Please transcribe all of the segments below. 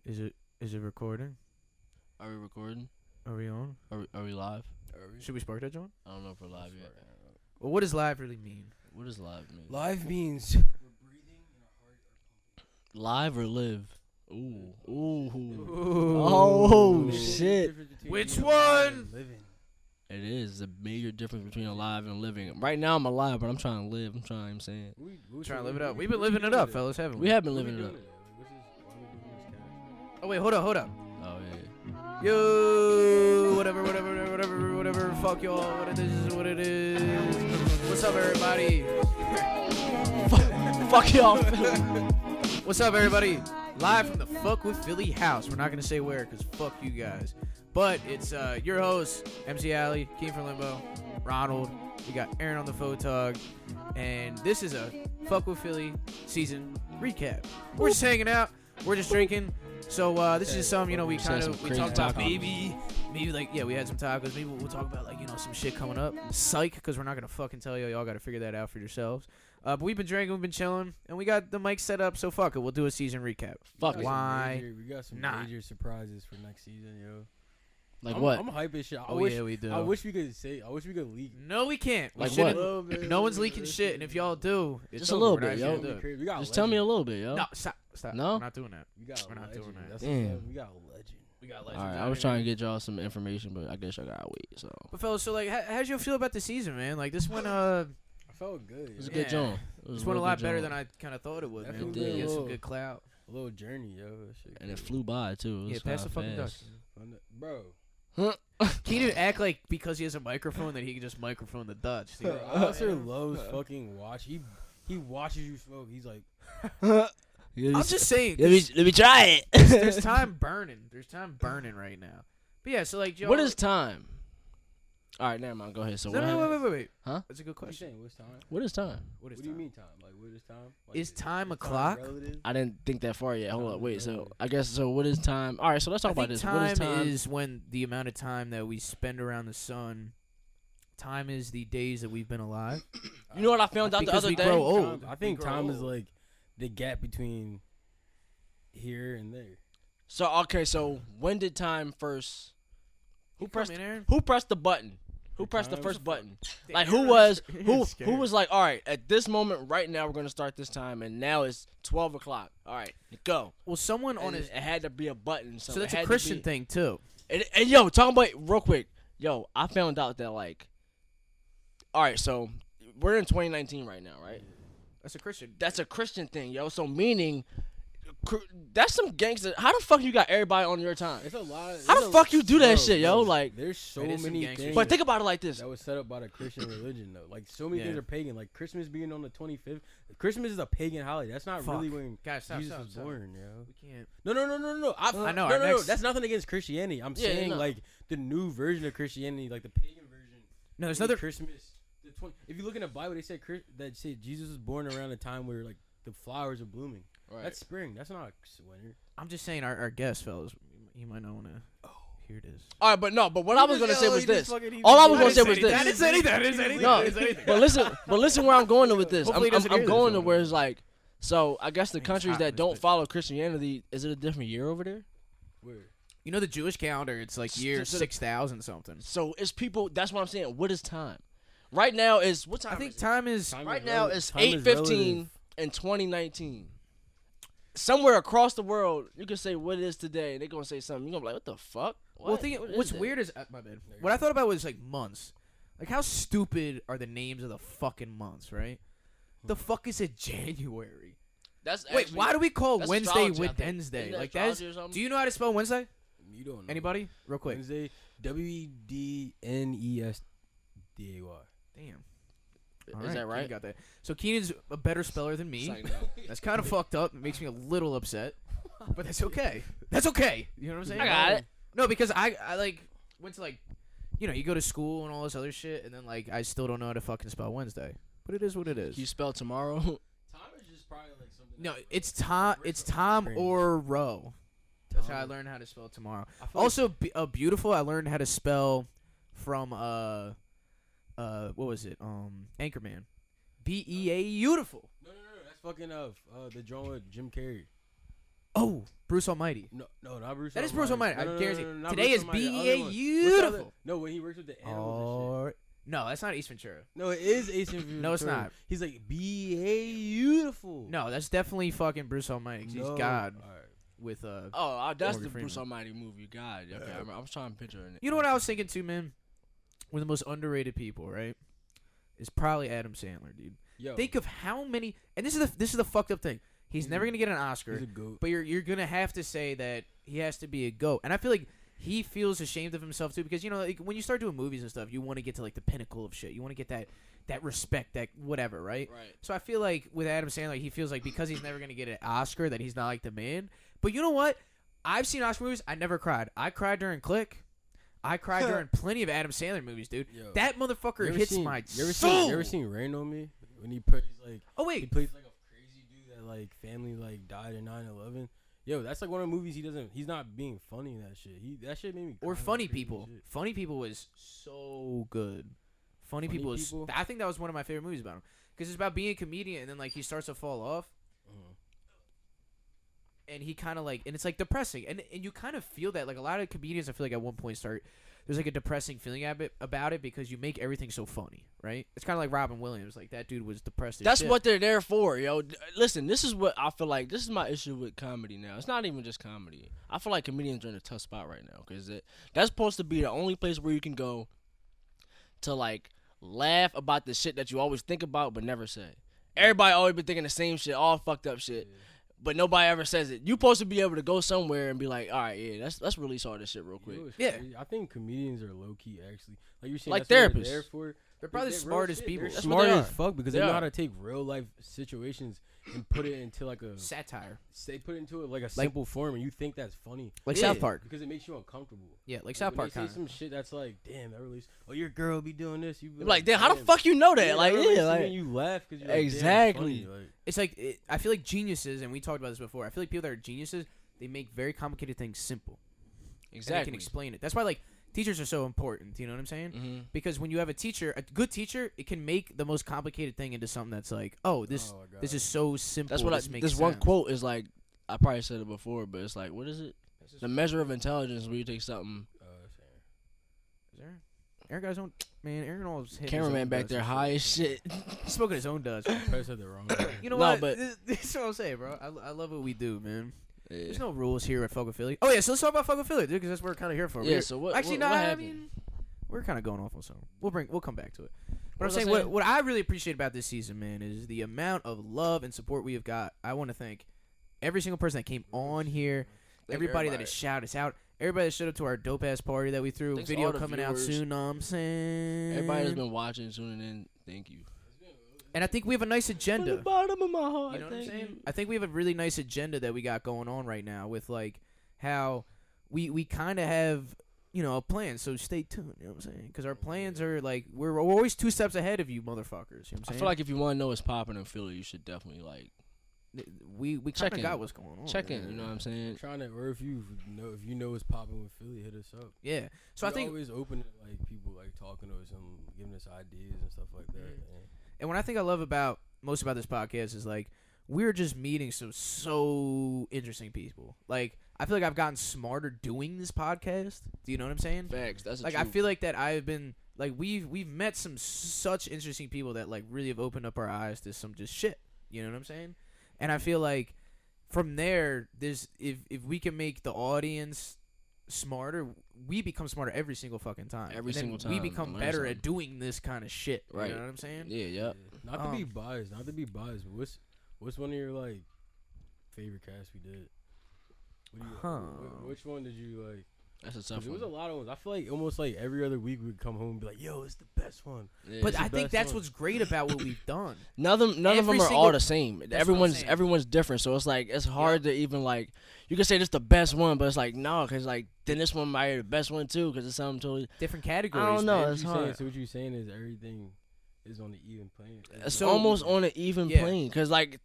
Is it recording? Are we recording? Are we on? Are we live? Should we spark that, John? I don't know if we're live yet. Well, what does live really mean? What does live mean? Live means Live or live? Ooh. Ooh. Oh, shit. Which one? Living. It is a major difference between alive and living. Right now I'm alive, but I'm trying to live. I'm trying, I'm saying. We're trying to live it up. We've been living it up, fellas, haven't we? We have been living it up. Oh, wait, hold up. Oh, yeah. Yo, whatever. Fuck y'all. What it is, what it is. What's up, everybody? Fuck y'all. What's up, everybody? Live from the Phuck with Philly house. We're not going to say where because fuck you guys. But it's your host, MC Alley, Keen from Limbo, Ronald. We got Aaron on the photog. And this is a Phuck with Philly season recap. We're just hanging out. We're just drinking. So this is some, we talked about maybe like, we had some tacos. Maybe we'll talk about like, some shit coming up. Psych, because we're not going to fucking tell you. Y'all got to figure that out for yourselves. But we've been drinking, we've been chilling, and we got the mic set up, so fuck it. We'll do a season recap. Fuck it. Why We got some not? major surprises for next season, yo. Like I'm, what? I'm hype as shit. Yeah, we do. I wish we could leak. No, we can't. We Like shouldn't. what? No one's leaking shit, and if y'all do, it's Just a over. little We're bit, not yo. gonna do it. We got Just tell me a little bit, yo. No, stop. No? We're not doing that. We're not doing that. That's Damn. we got a legend. We got All legends. right, out I was here. trying to get y'all some information, but I guess I gotta wait. So But fellas, so like, how'd you feel about the season, man? Like this one, I felt good. it was a yo. good Yeah. joint. this went a lot better than I kind of thought it would, man. Definitely We did. get some good clout. A little journey, yo. That shit And it good. flew by too. It Yeah, was pass the fucking duck. fast. Bro. Keenan act like because he has a microphone that he can just microphone the Dutch. See, like, Usher loves fucking watch. He watches you smoke. He's like, I'm just saying. Let me try it. There's time burning. There's time burning right now. But yeah, so like, y'all, What is time? All right, never mind. Go ahead. So No, what? no, happened? wait. Huh? That's a good what you question. saying? What's time? What is time? What is What time? do you mean time? Like, what is time? Like, Is time a time clock? relative? I didn't think that far yet. Hold Time up, is wait. So relative. I guess so. What is time? All right, so let's talk I about think this. What is time? is when the amount of time that we spend around the sun. Time is the days that we've been alive. You know what I found out the Because other we day? grow old. I think We grow time is old. like the gap between here and there. So okay, so when did time first? Who Come pressed? in, Aaron. Who pressed the button? Who The pressed the time? first button? Damn, Like Aaron who was is- who? Aaron's Who scared. was like, all right, at this moment right now we're gonna start this time, and now it's 12 o'clock. All right, go. Well, someone on And his. it had to be a button. So that's it a had to Christian be- thing too. And yo, talking about real quick, yo, I found out that like, all right, so we're in 2019 right now, right? That's a Christian. That's a Christian thing, yo. So meaning, that's some gangster. How the fuck you got everybody on your time? It's a lot. How there's the a- fuck you do that bro, shit, yo? bro, Like, there's so That is some many gangster things. but think about it like this. that was set up by the Christian religion, though. Like so many Yeah. things are pagan. Like Christmas being on the 25th. Christmas is a pagan holiday. That's not really Fuck. when Guys, stop, Jesus stop, was stop. born, yo. We can't. No. I know, No, our no. next- That's nothing against Christianity. I'm Yeah, saying no. like the new version of Christianity, like the pagan version. No, there's made another. Christmas. If you look in the Bible, they said that said Jesus was born around a time where like the flowers are blooming. Right. That's spring. That's not winter. I'm just saying, our guest, fellas, you might not want to. Oh, here it is. All right, but no, but what I was gonna say was this. All All I was gonna say was I this. didn't say anything. I didn't say anything. No, I didn't say anything. but listen where I'm going with this. Hopefully he doesn't hear I'm this going to over where there. it's like, so I guess the It's countries hot in that this don't bitch. follow Christianity, is it a different year over there? Where? You know the Jewish calendar? It's like year So- 6,000 something. So it's people. That's what I'm saying. What is time? Right now is what time? I think is it? time is. Time Right is now rel- it's time is 8:15 relative. in 2019. Somewhere across the world, you can say what it is today, and they're gonna say something. You're gonna be like, what the fuck? Well, What? think What is what's that? weird is my bad. What I thought about was like months. Like how stupid are the names of the fucking months, right? The fuck is it January? That's Wait, actually- why do we call that's Wednesday astrology, I think. Wednesday? Isn't that Like that is. astrology or something? Do you know how to spell Wednesday? You don't know. Anybody? Real quick. Wednesday. WDNESDAY. Damn. Is that right? Keenan got that. So Keenan's a better speller than me. It's like, no. That's kind of fucked up. It makes me a little upset, but that's okay. That's okay. You know what I'm saying? I got it. No, because I like went to like, you go to school and all this other shit, and then like I still don't know how to fucking spell Wednesday. But it is what it is. You spell tomorrow. Time is just probably like something. No, it's Tom. It's Tom Strange. or Roe. That's how I Tom. learned how to spell tomorrow. I feel Also, beautiful. I learned how to spell from what was it? Anchorman. Beautiful. No. That's fucking the drawing with Jim Carrey. Oh, Bruce Almighty. No, not Bruce. That is Bruce Almighty. I guarantee. not Today Bruce is Almighty, the other BEA one. beautiful. No, when he works with the animals and Oh, no, that's not Ace Ventura. shit. No, it is Ace Ventura. No, it's not. He's like beautiful. No, that's definitely fucking Bruce Almighty. 'Cause he's God All right. with Oh, that's Morgan the Freeman. Bruce Almighty movie. God, okay, I was trying to picture it. You know what I was thinking too, man? One of the most underrated people, right? Is probably Adam Sandler, dude. Yo, Think of how many, and this is the fucked up thing. He's never gonna get an Oscar, he's a goat. but you're gonna have to say that he has to be a GOAT. And I feel like he feels ashamed of himself too, because like, when you start doing movies and stuff, you want to get to like the pinnacle of shit. You want to get that respect, that whatever, right? Right. So I feel like with Adam Sandler, he feels like because he's never gonna get an Oscar, that he's not like the man. But you know what? I've seen Oscar movies. I never cried. I cried during Click. I cried during plenty of Adam Sandler movies, dude. Yo, That motherfucker hits my You soul. ever seen Rain on Me? When he plays like Oh he wait, plays like a crazy dude that like family like died in 9/11. Yo, that's like one of the movies he's not being funny in that shit. That shit made me cry. or like Funny crazy People. shit. Funny People was so good. Funny Funny People is. People? I think that was one of my favorite movies about him, because it's about being a comedian and then like he starts to fall off. Mhm. And he kind of like, and it's like depressing, and you kind of feel that like a lot of comedians, I feel like at one point there's like a depressing feeling about it because you make everything so funny, right? It's kind of like Robin Williams, like that dude was depressed. As That's shit. what they're there for, yo. Listen, this is what I feel like. This is my issue with comedy now. It's not even just comedy. I feel like comedians are in a tough spot right now because that's supposed to be the only place where you can go to like laugh about the shit that you always think about but never say. Everybody always been thinking the same shit, all fucked up shit. Yeah. But nobody ever says it. You supposed to be able to go somewhere and be like, all right, yeah, let's release all this shit real quick. You know what's Yeah. crazy? I think comedians are low key actually. Like you're saying, Like that's what they're therapists. there for. They're probably the real smartest shit. people. They're That's smart what they as are. fuck because They they know are. how to take real life situations and put it into like a Satire, they put it into like a simple form, and you think that's funny. like Yeah. South Park. Because it makes you uncomfortable. Yeah, like South When Park they kind say of. some shit that's like, damn, that release. Oh, your girl be doing this. You be Like, damn, how the fuck you know that? Yeah, Like, that release, yeah, and like then you laugh because you're like, Exactly. Damn, it's funny. Like, It's like I feel like geniuses, and we talked about this before. I feel like people that are geniuses, they make very complicated things simple. And they exactly. can explain it. That's why like teachers are so important. You know what I'm saying? Mm-hmm. Because when you have a good teacher, it can make the most complicated thing into something that's like, oh, this oh my God. this is so simple. That's what this makes this one sense. quote is like. I probably said it before, but it's like, what is it? The measure of intelligence where you take something. Is there? Aaron guys don't. Man, Aaron always hitting his Cameraman own back dust there and high as shit. He's smoking his own dust. Probably said the wrong way. You know No, what? but- This is what I'm saying, bro. I love what we do, man. Yeah. There's no rules here at PhuckWithPhilly. Oh yeah, so let's talk about PhuckWithPhilly, dude, because that's what we're kind of here for. Yeah, so what? Actually, what, no, what I happened? mean, we're kind of going off on something. We'll come back to it. But I'm was I saying, saying? what I really appreciate about this season, man, is the amount of love and support we have got. I want to thank every single person that came on here, Thank everybody that everybody. has shouted us out, everybody that showed up to our dope ass party that we threw. Thanks Video all the coming out viewers. soon. Know what I'm saying, Everybody that's been watching, tuning in, thank you. and I think we have a nice From agenda. the bottom of my heart, You know what I'm thank saying? you. I think we have a really nice agenda that we got going on right now with like how we kind of have, you know, a plan. So stay tuned. You know what I'm saying? Because our plans are like we're always 2 steps ahead of you, motherfuckers. You know what I'm I saying? feel like if you want to know what's popping in Philly, you should definitely like we kind check of in. got what's going on. check in. man. You know what I'm saying? Trying to, or if you know what's popping with Philly, hit us up. Yeah. So I We're think, always open to like people like talking to us and giving us ideas and stuff like that. And and what I think I love about most about this podcast is like we're just meeting some so interesting people. Like I feel like I've gotten smarter doing this podcast. Do you know what I'm saying? Facts. That's Like I feel like that I've been like we've met some such interesting people that like really have opened up our eyes to some just shit. You know what I'm saying? And I feel like from there, there's if we can make the audience smarter, we become smarter every single fucking time. Every And then single we time, become learn better something. at doing this kind of shit. Right. You know what I'm saying? Yeah, yep. not to be biased, but what's one of your like favorite casts we did? What do you, which one did you like? That's a 'Cause tough There was one. a lot of ones. I feel like almost like every other week we'd come home and be like, "Yo, it's the best one." Yeah. But It's the I think best that's one. what's great about what we've done. None of them Every are single- all the same. what I'm Everyone's saying. everyone's different, so it's like it's hard to even like you can say this the best one, but it's like no, because like then this one might be the best one too, because it's something totally. Different categories. I don't know. man. It's What you saying- hard. So what you saying is everything is on the even plane. It's So- almost on an even Yeah. plane, because like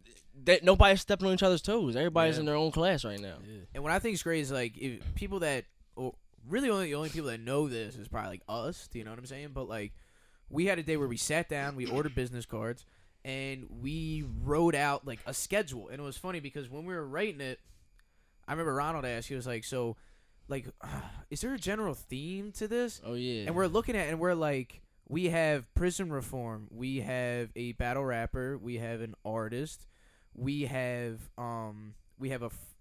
nobody's stepping on each other's toes. Everybody's Yeah. in their own class right now. Yeah. And what I think is great is like if people that really the only people that know this is probably like us. Do you know what I'm saying? But like we had a day where we sat down, we ordered business cards, and we wrote out like a schedule. And it was funny because when we were writing it, I remember Ronald asked, he was like, so, like, is there a general theme to this? Oh yeah. And we're looking at, and we're like, we have prison reform, we have a battle rapper, we have an artist, we have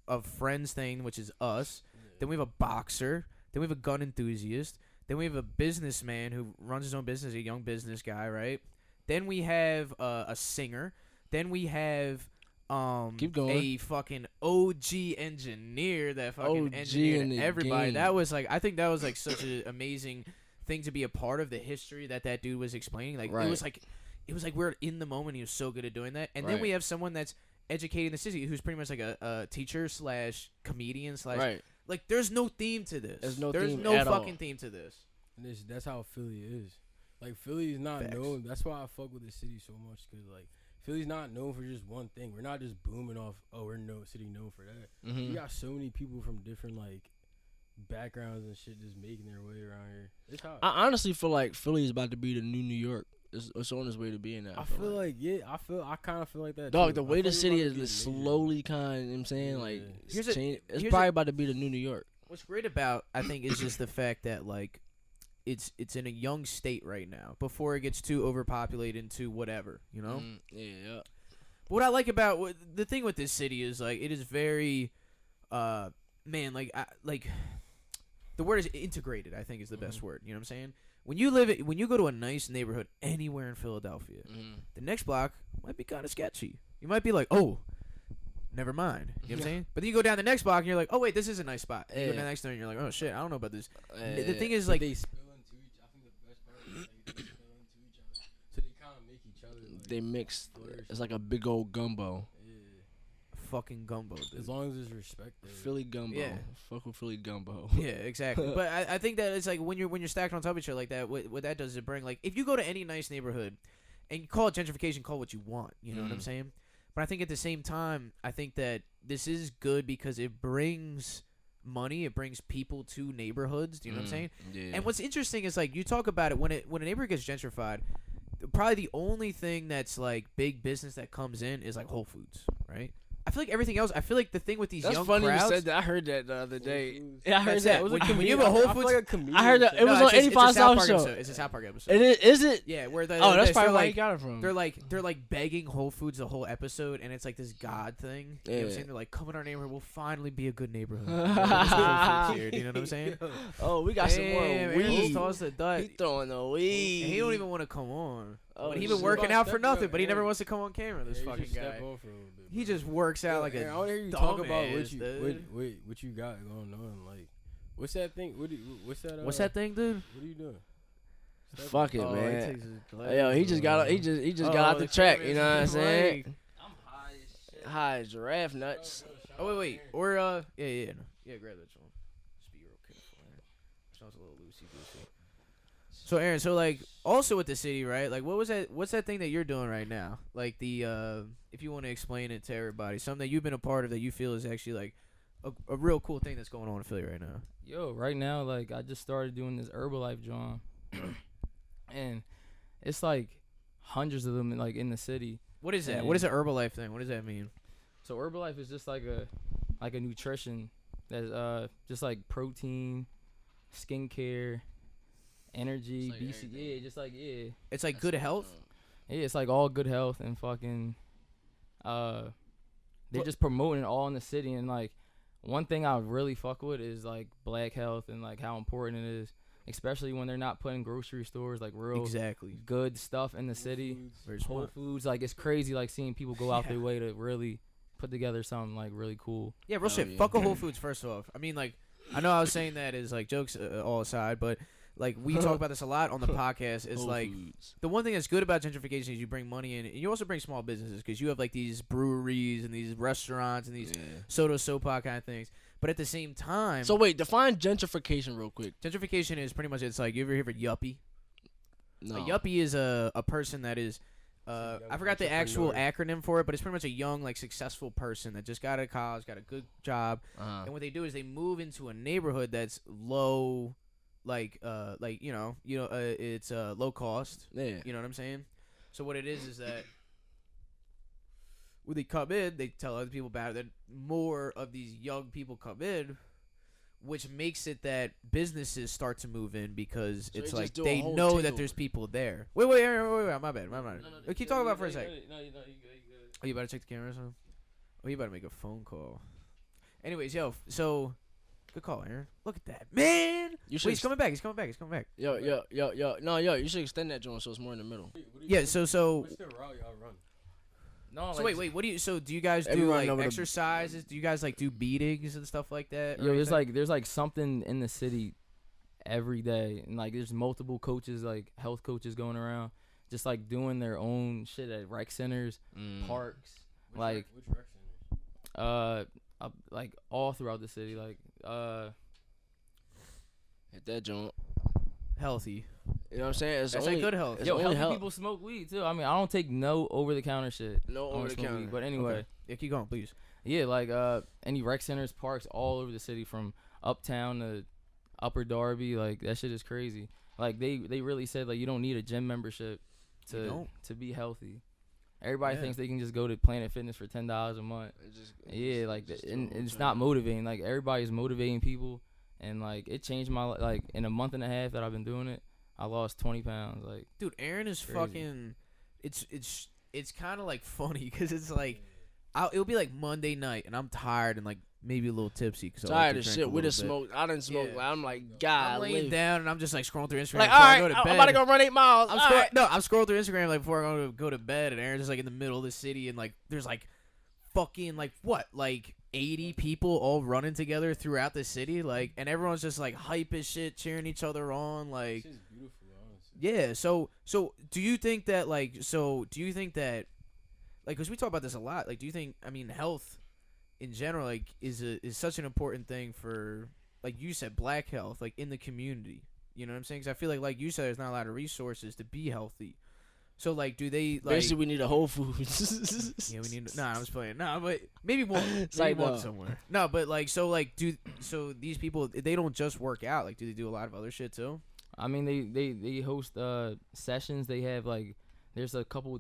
a friends thing, which is us. Then we have a boxer. Then we have a gun enthusiast. Then we have a businessman who runs his own business, a young business guy, right? Then we have a singer. Then we have Keep going. a fucking OG engineer that fucking OG engineered in the everybody. game. That was like, I think that was like such an amazing thing to be a part of, the history that dude was explaining. Like Right. it was like we're in the moment. He was so good at doing that. And then Right. we have someone that's educating the city, who's pretty much like a teacher / comedian / Right. like there's no theme to this. There's no There's theme no at all. fucking theme to this. And that's how Philly is. Like Philly is not Facts. known. That's why I fuck with the city so much, because like Philly's not known for just one thing. We're not just booming off. Oh, we're no city known for that. Mhm. We got so many people from different like backgrounds and shit just making their way around here. It's hot. I honestly feel like Philly is about to be the new New York. It's on its way to being that. I feel like I kind of feel like that. Dog, too. the I way feel the like city we're about to is get major. slowly kind, you know what I'm saying? Yeah. Like, Here's it's a- probably about to be the new New York. What's great about, I think, is just the fact that like it's in a young state right now before it gets too overpopulated into whatever, you know. Yeah. What I like about the thing with this city is like it is very, man, like the word is integrated. I think is the best word. You know what I'm saying? When you go to a nice neighborhood anywhere in Philadelphia, the next block might be kind of sketchy. You might be like, oh, never mind. You know what I'm saying? But then you go down the next block and you're like, oh wait, this is a nice spot. You go to the next one and you're like, oh shit, I don't know about this. The thing is like, They spill into each. I think the best part is like they spill into each other, so they kind of make each other. Like, They mix. flourish. It's like a big old gumbo. fucking gumbo, dude. As long as there's respect there. Philly gumbo. Yeah. Fuck with Philly gumbo. Yeah, exactly. But I think that it's like when you're stacked on top of each other like that, what that does is it bring, like, if you go to any nice neighborhood and you call it gentrification, call it what you want. You know what I'm saying? But I think at the same time, I think that this is good because it brings money, it brings people to neighborhoods. Do you know what I'm saying? Yeah. And what's interesting is like you talk about it when a neighborhood gets gentrified, probably the only thing that's like big business that comes in is like Whole Foods, right? I feel like everything else. I feel like the thing with these That's young funny crowds. you said that. I heard that the other day. Yeah, I heard That's that. it. Was When it you- comedian? have a Whole I feel Foods- like a comedian I heard that. said It was No, on it's a 85 South South Park show. episode. It's a South Park episode. Is it? Yeah, where the Oh, that's they're probably where you like got it from. they're like begging Whole Foods the whole episode, and it's like this God thing. You know what I'm Yeah. saying? They're like, come in our neighborhood, we'll finally be a good neighborhood. There's Whole Foods here, do you know what I'm saying? Oh, we got some more Damn, Aaron just weed. tossed the dot. He throwing the weed. And he don't even want to come on. Oh, But he shit. been working out for nothing, but he never Aaron. wants to come on camera. This Yeah, you fucking should step guy. off for a little bit, He bro. just works out like Aaron, a. I want to hear you talk about dumbass, what you got going on. Like, what's that thing? What's that? What's that thing, dude? What are you doing? Step Fuck it, Oh, he man. takes his Yo, glasses he just got he just got out the track. You know what I'm saying? Right. High as giraffe nuts. Oh wait, or yeah, grab that one. Just be real careful. Aaron. Smells a little loosey goosey. So Aaron, so like also with the city, right? Like what's that thing that you're doing right now? Like the if you want to explain it to everybody, something that you've been a part of that you feel is actually like a real cool thing that's going on in Philly right now. Yo, right now, like, I just started doing this Herbalife joint, and it's like hundreds of them, like, in the city. What is that? And- What is an Herbalife thing? What does that mean? So Herbalife is just like a nutrition that's just like protein, skincare, energy, It's like BC. everything. Yeah, just like yeah, It's like good health. it's like all good health and fucking. They're What- just promoting it all in the city, and like one thing I really fuck with is like black health and like how important it is, especially when they're not putting grocery stores like real Exactly. good stuff in the city. Very Whole smart. Foods, like, it's crazy like seeing people go out Yeah. their way to really put together something like really cool. Yeah, real Hell shit. yeah. Fuck a Whole Foods first off. I mean, like, I know I was saying that as like jokes all aside, but like we talk about this a lot on the podcast. It's Whole like Foods. the one thing that's good about gentrification is you bring money in, and you also bring small businesses because you have like these breweries and these restaurants and these Yeah. soda sopa kind of things. But at the same time, So wait, define gentrification real quick. gentrification is pretty much it's like you ever hear of a yuppie? No. A yuppie is a person that is. young I forgot the actual entrepreneur. acronym for it, but it's pretty much a young, like, successful person that just got out of college, got a good job, Uh-huh. and what they do is they move into a neighborhood that's low, like it's low cost. Yeah. You know what I'm saying? So what it is that when they come in, they tell other people about it. Then more of these young people come in, which makes it that businesses start to move in because So it's they like just do a they whole know that takeover. there's people there. Wait, my bad. Keep talking about it for a second. No, you good. Oh, you about to check the cameras on? Oh, you about to make a phone call. Anyways, yo, so good call, Aaron. Look at that, man. You Wait, he's coming back. He's coming back. Yo. No, you should extend that joint so it's more in the middle. Yeah. So What's the route y'all run? No, So wait. What do you? So do you guys do Everyone like over the- exercises? Do you guys like do beatings and stuff like that? or Yo, anything? there's like something in the city every day, and like there's multiple coaches, like health coaches going around, just like doing their own shit at rec centers, parks, like Which rec centers? like all throughout the city, like Hit that joint. healthy. You know what I'm saying? It's That's only, like good health. It's yo, only healthy health. people smoke weed too. I mean, I don't take no over the counter shit. No I don't over the smoke counter. weed, but anyway. Okay. Yeah, keep going, please. Yeah, like any rec centers, parks all over the city, from uptown to Upper Darby, like that shit is crazy. Like they really said like you don't need a gym membership You don't? to be healthy. Everybody Yeah. thinks they can just go to Planet Fitness for $10 a month. Yeah, like and it's not motivating. Like everybody's motivating people, and like it changed my like in a month and a half that I've been doing it, I lost 20 pounds. Like Dude, Aaron is Crazy. fucking. It's kind of like funny because it's like, it'll be like Monday night and I'm tired and like maybe a little tipsy because Tired of shit. We just smoked. I didn't smoke. Yeah. I'm like, I'm God, laying down and I'm just like scrolling through Instagram like, before all I right, go to I'm bed. about to go run 8 miles. I'm All scroll- right. No, I'm scrolling through Instagram like before I go to bed, and Aaron's just like in the middle of the city, and like there's like fucking like what, like 80 people all running together throughout the city, like, and everyone's just like hype as shit, cheering each other on, like, This is beautiful, honestly. yeah. So do you think that like because we talk about this a lot, like, do you think, I mean, health in general like is such an important thing for, like you said, black health, like in the community? You know what I'm saying? Because I feel like you said, there's not a lot of resources to be healthy. So like, do they like? Basically, we need a Whole Foods. Yeah, we need. Nah, I'm just playing. Nah, but maybe one. It's Maybe like, one no. somewhere. No, but like, so these people, they don't just work out. Like, do they do a lot of other shit too? I mean, they host sessions. They have like there's a couple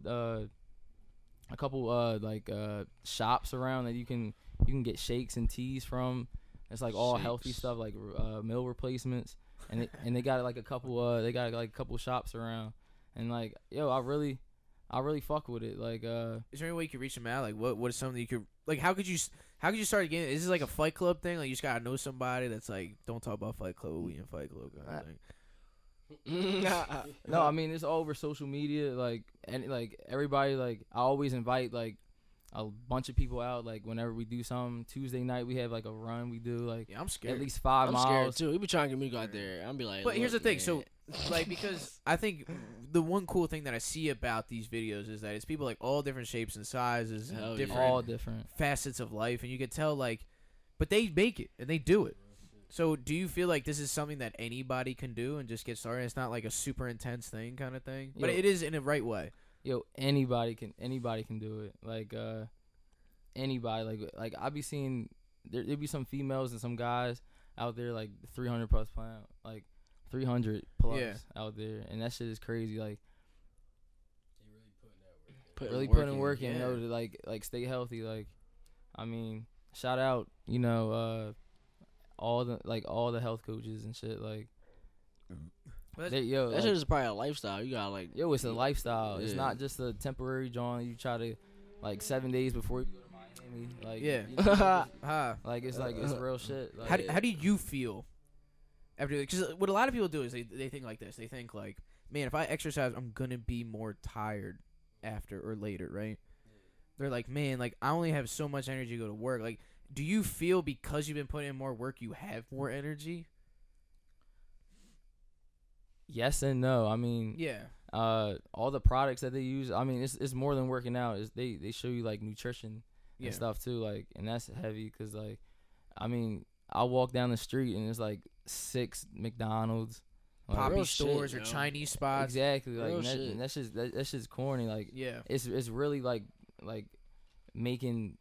shops around that you can get shakes and teas from. It's like all healthy Shakes. stuff, like meal replacements, and they got like a couple shops around, and like yo, I really fuck with it. Like Is there any way you could reach them out? Like, what is something you could, like? How could you start again? Is this like a Fight Club thing? Like, you just gotta know somebody that's like, don't talk about Fight Club, we in Fight Club kind of thing. no, I mean it's all over social media. Like and like everybody, like I always invite like a bunch of people out. Like whenever we do something, Tuesday night we have like a run. We do like Yeah, I'm scared. at least 5 I'm scared miles. too. He be trying to get me to go out there. I'll be like, But here's the look, thing, man. so like, because I think the one cool thing that I see about these videos is that it's people like all different shapes and sizes, Hell and yeah. different All different. facets of life, and you can tell like, but they make it and they do it. So do you feel like this is something that anybody can do and just get started? It's not like a super intense thing kind of thing, but Yo. it is in the right way. Yo, anybody can do it. Like anybody, like I be seeing there be some females and some guys out there like 300 plus pound, like 300 plus Yeah. out there, and that shit is crazy. Like Putting putting work in, yeah. you know, to like stay healthy. Like I mean, shout out, you know, all the health coaches and shit. Like But they, yo, That like, shit is probably a lifestyle. You gotta like. yo, it's a lifestyle. It's Yeah. not just a temporary joint. You try to like 7 days before you go to Miami. Like Yeah. like it's real shit. Like, How do you feel after? Because what a lot of people do is they think like this. They think like, man, if I exercise, I'm gonna be more tired after or later, right? They're like, man, like I only have so much energy to go to work. Like, do you feel because you've been putting in more work, you have more energy? yes and no. I mean, Yeah. all the products that they use. I mean, it's more than working out. It's they show you like nutrition Yeah. and stuff too. Like, and that's heavy because like, I mean, I walk down the street and it's like 6 McDonald's, like, Poppy real shit, stores or yo. Chinese spots. exactly. Like, Real and shit. and that's just corny. Like, Yeah. it's really like making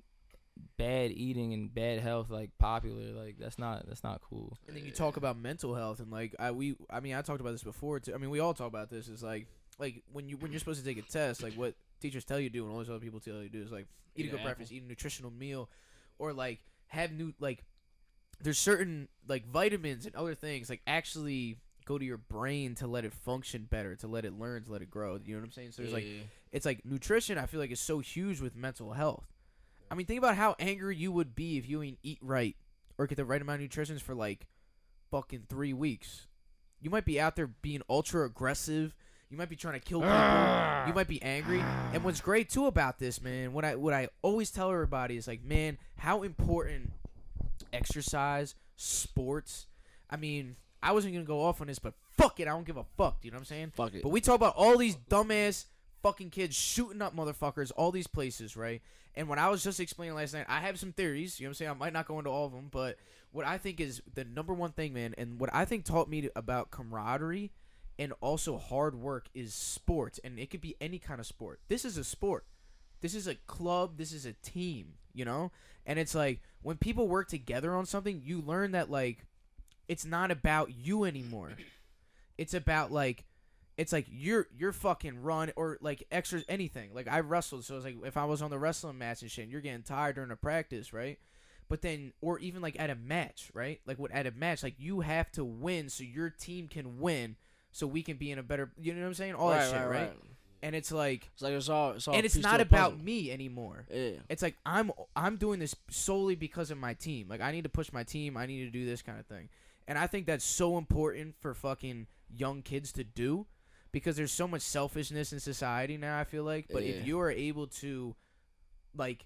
bad eating and bad health like popular. Like that's not cool. And then you talk about mental health and like I talked about this before too. I mean, we all talk about this. It's like like when you're supposed to take a test, like what teachers tell you to do and all those other people tell you to do is like eat a good breakfast, eat a nutritional meal, or like have there's certain like vitamins and other things like actually go to your brain to let it function better, to let it learn, to let it grow. You know what I'm saying? So there's like it's like nutrition. I feel like is so huge with mental health. I mean, think about how angry you would be if you ain't eat right or get the right amount of nutrition for like fucking 3 weeks. You might be out there being ultra aggressive. You might be trying to kill people. You might be angry. And what's great too about this, man, what I always tell everybody is like, man, how important exercise, sports. I mean, I wasn't gonna go off on this, but fuck it, I don't give a fuck. You know what I'm saying? Fuck it. But we talk about all these dumbass fucking kids shooting up motherfuckers, all these places, right? And what I was just explaining last night, I have some theories. You know what I'm saying? I might not go into all of them, but what I think is the number one thing, man, and what I think taught me about camaraderie and also hard work is sports. And it could be any kind of sport. This is a sport. This is a club. This is a team, you know? And it's like when people work together on something, you learn that, like, it's not about you anymore. It's about, like, it's like you're fucking run or like extra anything. Like I wrestled, so it's like if I was on the wrestling match and shit, and you're getting tired during a practice, right? But then, or even like at a match, right? Like at a match, like you have to win so your team can win, so we can be in a better. You know what I'm saying? All that shit, right? And it's like it's all and it's not about me anymore. Yeah. It's like I'm doing this solely because of my team. Like I need to push my team. I need to do this kind of thing. And I think that's so important for fucking young kids to do. Because there's so much selfishness in society now, I feel like. But if you are able to, like,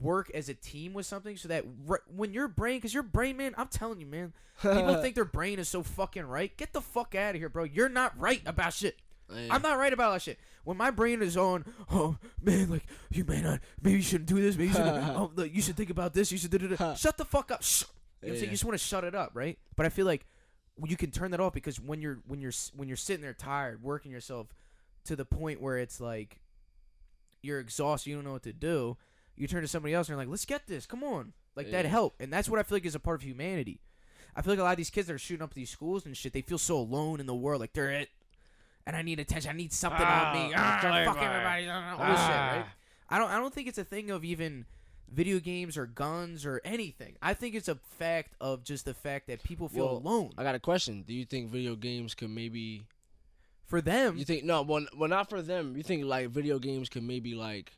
work as a team with something so that when your brain, because your brain, man, I'm telling you, man, people think their brain is so fucking right. Get the fuck out of here, bro. You're not right about shit. I'm not right about that shit. When my brain is on, oh, man, like, you may not, maybe you shouldn't do this. Maybe you shouldn't, like, you should think about this. You should do that. Shut the fuck up. Shh. You know what I'm saying? You just want to shut it up, right? But I feel like you can turn that off because when you're sitting there tired, working yourself to the point where it's like you're exhausted, you don't know what to do, you turn to somebody else and you're like, let's get this, come on, like that help. And that's what I feel like is a part of humanity. I feel like a lot of these kids that are shooting up these schools and shit, they feel so alone in the world, like they're it, and I need attention, I need something on me, fuck everybody, all this shit, right? I don't think it's a thing of even video games or guns or anything. I think it's a fact of just the fact that people feel alone. I got a question. Do you think video games could maybe for them? You think well, not for them. You think like video games could maybe like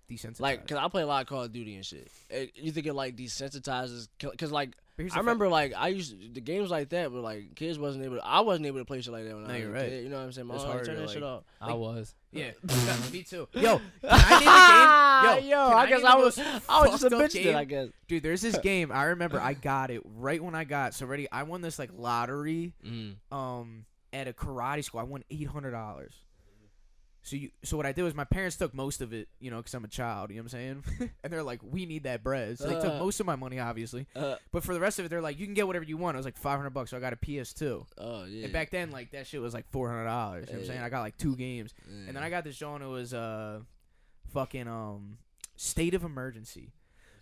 desensitize? Like, cause I play a lot of Call of Duty and shit. You think it like desensitizes? Cause like I remember like the games like that, but like kids I wasn't able to play shit like that when I was a kid. You know what I'm saying? Turn that shit off. I was. Yeah, me too. Yo, can I name a game? Yo, I guess I was just a bitch then, I guess. Dude, there's this game. I remember I got it right when I got I won this like lottery at a karate school. I won $800. So what I did was my parents took most of it, you know, because I'm a child, you know what I'm saying? And they're like, we need that bread. So they took most of my money, obviously. But for the rest of it, they're like, you can get whatever you want. It was like $500, so I got a PS2. Oh, yeah. And back then, like, that shit was like $400, you know what I'm saying? I got like 2 games. And then I got this John, it was fucking State of Emergency.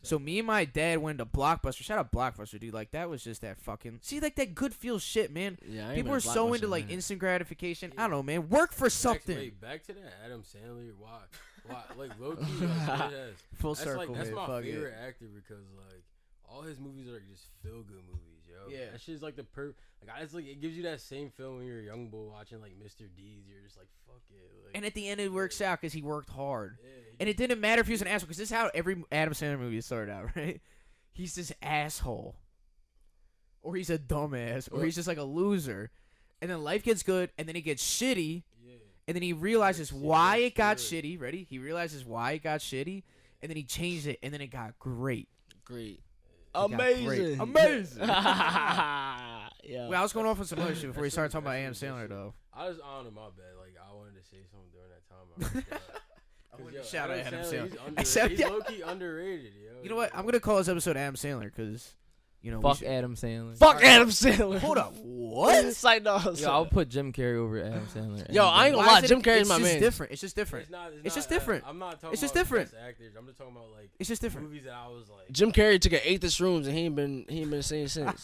So me and my dad went to Blockbuster. Shout out Blockbuster, dude. Like, that was just that fucking... See, like, that good feel shit, man. Yeah, people are so into, like, instant gratification. I don't know, man. Work for something. Back to that Adam Sandler. Why? Like, low-key, like, full circle, That's man. my favorite actor because, like, all his movies are just feel-good movies, yo. Yeah. That shit's, like, it gives you that same feeling when you're a young boy watching, like, Mr. Deeds. You're just like, fuck it. Like, And at the end, it works out because he worked hard. yeah, And it didn't matter if he was an asshole, because this is how every Adam Sandler movie started out, right? He's this asshole. Or he's a dumbass. Or he's just like a loser. And then life gets good, and then he gets shitty. yeah. And then he realizes why it got shitty. Ready? He realizes why it got shitty. And then he changed it, and then it got great. Great. Amazing. Amazing. Yeah. Well, I was going off on some other shit before we started talking about Adam Sandler, though. I was on my bad. Like, I wanted to say something during that time. I wanted to shout out Adam Sandler. He's low-key underrated, yo. You know what? I'm going to call this episode Adam Sandler because, You know, Fuck Adam Sandler. Fuck Adam Sandler. Hold up, what? It's like no. Yo, I'll put Jim Carrey over Adam Sandler. Yo, I ain't gonna Why lie. is it- Jim Carrey's my It's man. just different. It's just different. It's just not, different. I'm not talking It's just about different. best actors. I'm just talking about like It's just different. movies that I was like. Jim Carrey took an eighth of shrooms and he ain't been saying since.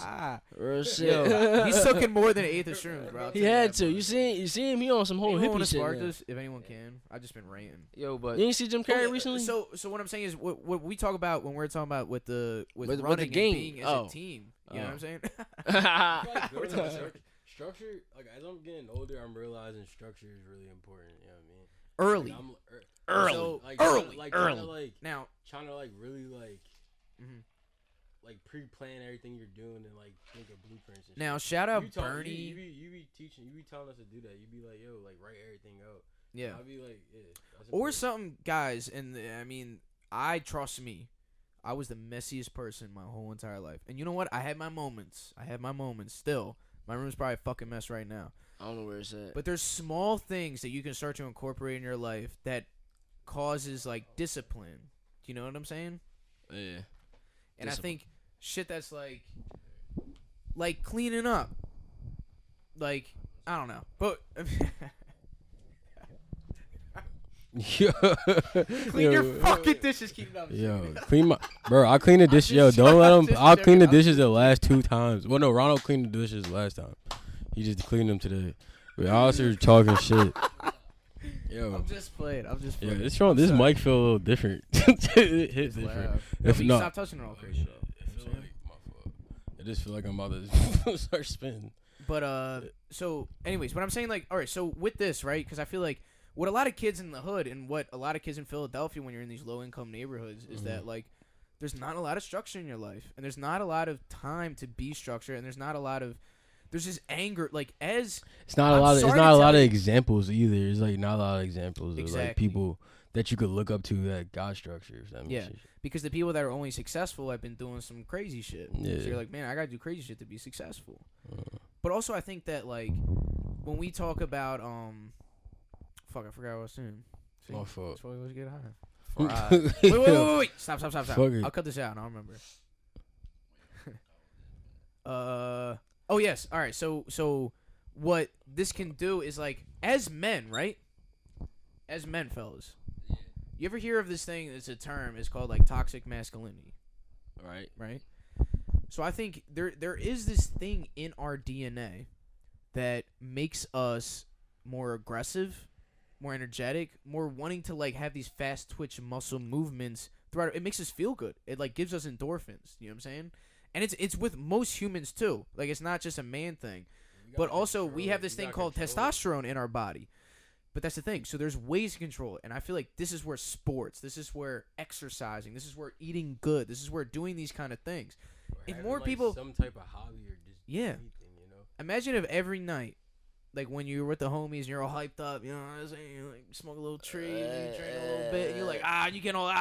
Real shit. Yo, he's taking more than an eighth of shrooms, bro. I'll He tell you had that, to. bro. You see him? He on some whole Anyone wanna hippie shit. spark now. this? If anyone can, I've just been ranting. Yo, but You ain't see Jim Carrey recently? So what I'm saying is what we talk about when we're talking about with With the running game. and being as Oh. a team. You know what I'm saying? Like, structure. Like as I'm getting older, I'm realizing structure is really important. You know what I mean? Early. Like, I'm, Early. So, like, early. Like, Early. Trying to, like, Now, trying to like really like Mhm. like pre-plan everything you're doing and like think of blueprints. And now shit. shout out You talk- Bernie. You be teaching. You be telling us to do that. You be like, yo, like write everything out. Yeah. I'll be like, yeah. That's Or important. something, guys, and I mean, trust me, I was the messiest person my whole entire life. And you know what? I had my moments. Still. My room's probably a fucking mess right now. I don't know where it's at. But there's small things that you can start to incorporate in your life that causes like discipline. Do you know what I'm saying? Yeah. And I Discipline. think shit that's like cleaning up. Like, I don't know. But Yo, clean your fucking dishes, keep it up. Yo, clean my bro. I clean the dish. just Yo, don't let I'm him. just I'll clean the joking. dishes the last 2 times. Well, no, Ronald cleaned the dishes last time. He just cleaned them today. We all are talking shit. Yo, I'm just playing. yeah, this wrong. This mic feel a little different. It hits different. No, If but you not, stop touching it all crazy. it feel like my fault. I just feel like I'm about to start spinning. But so anyways, what I'm saying, like, all right, so with this, right? Because I feel like what a lot of kids in the hood and what a lot of kids in Philadelphia when you're in these low income neighborhoods is that like there's not a lot of structure in your life and there's not a lot of time to be structured and there's this anger like as It's not a I'm lot. It's sorry not to a lot tell of you- examples either. It's like not a lot of examples of Exactly. like people that you could look up to that got structure. If that makes Yeah. sense. because the people that are only successful have been doing some crazy shit. Yeah. So you're like, man, I gotta do crazy shit to be successful. But also, I think that like when we talk about fuck, I forgot what I was saying. See, My fault. that's why we always get high. Fuck. Wait. Stop. Fuck it. I'll cut this out. I don't remember. Oh yes. All right. So what this can do is like as men, right? As men, fellas. You ever hear of this thing? It's a term. It's called like toxic masculinity, Right. right? So I think there is this thing in our DNA that makes us more aggressive, more energetic, more wanting to like have these fast twitch muscle movements throughout. It makes us feel good. It like gives us endorphins. You know what I'm saying? And it's with most humans too. Like it's not just a man thing, but also we have this thing called testosterone in our body. But that's the thing. So there's ways to control it, and I feel like this is where sports, this is where exercising, this is where eating good, this is where doing these kind of things. If more people, some type of hobby or just Yeah. anything, you know. imagine if every night, like when you're with the homies and you're all hyped up, you know what I'm saying? You like smoke a little tree, you drink a little bit, and you're like, you get all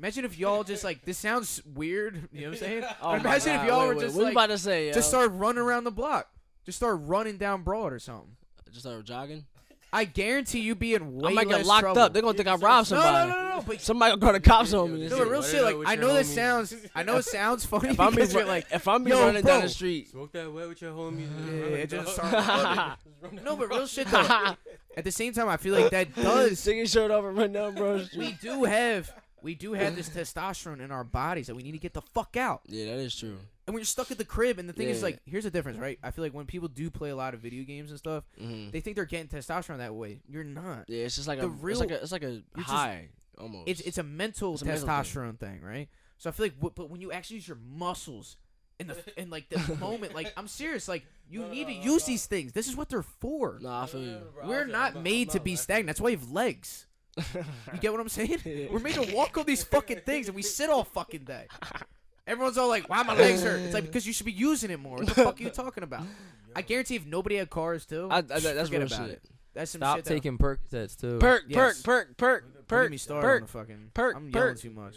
Imagine if y'all just like, this sounds weird, you know what I'm saying? Oh But my imagine if God, y'all wait, were wait, just what you like, about to say? just start running around the block, just start running down Broad or something. Just start jogging. I guarantee you be in way I might less get locked trouble. up. They're gonna think I robbed No, somebody. no, but Somebody gonna call the cops on me. and no, shit. but real Let shit. it Like know with I your know this homies. sounds, I know it sounds funny If I'm because be you're like, if I'm be yo, running down bro. the street, Smoke that wet with your homies. Yeah, it just start running. No, but real shit though. At the same time, I feel like that does. take your shirt off and run down, bro. We do have this testosterone in our bodies that we need to get the fuck out. Yeah, that is true. And when you're stuck at the crib, and the thing is, Yeah. like, here's the difference, right? I feel like when people do play a lot of video games and stuff, Mm-hmm. they think they're getting testosterone that way. You're not. Yeah, it's just like The a real- it's like a just- high almost. It's a mental It's a mental testosterone thing, right? So I feel like, but when you actually use your muscles in like the moment, like I'm serious, like you need to use these things. This is what they're for. Nah, I feel you. We're not made to be stagnant. That's why you have legs. You get what I'm saying? We're made to walk on these fucking things, and we sit all fucking day. Everyone's all like, "Why my legs hurt?" It's like because you should be using it more. What the fuck are you talking about? I guarantee if nobody had cars too, That's forget real about shit. it. That's some stop shit. taking Percocets too. Perk, Yes. perk. Don't get Perk, me started on perk. the fucking. perk, I'm yelling perk. too much.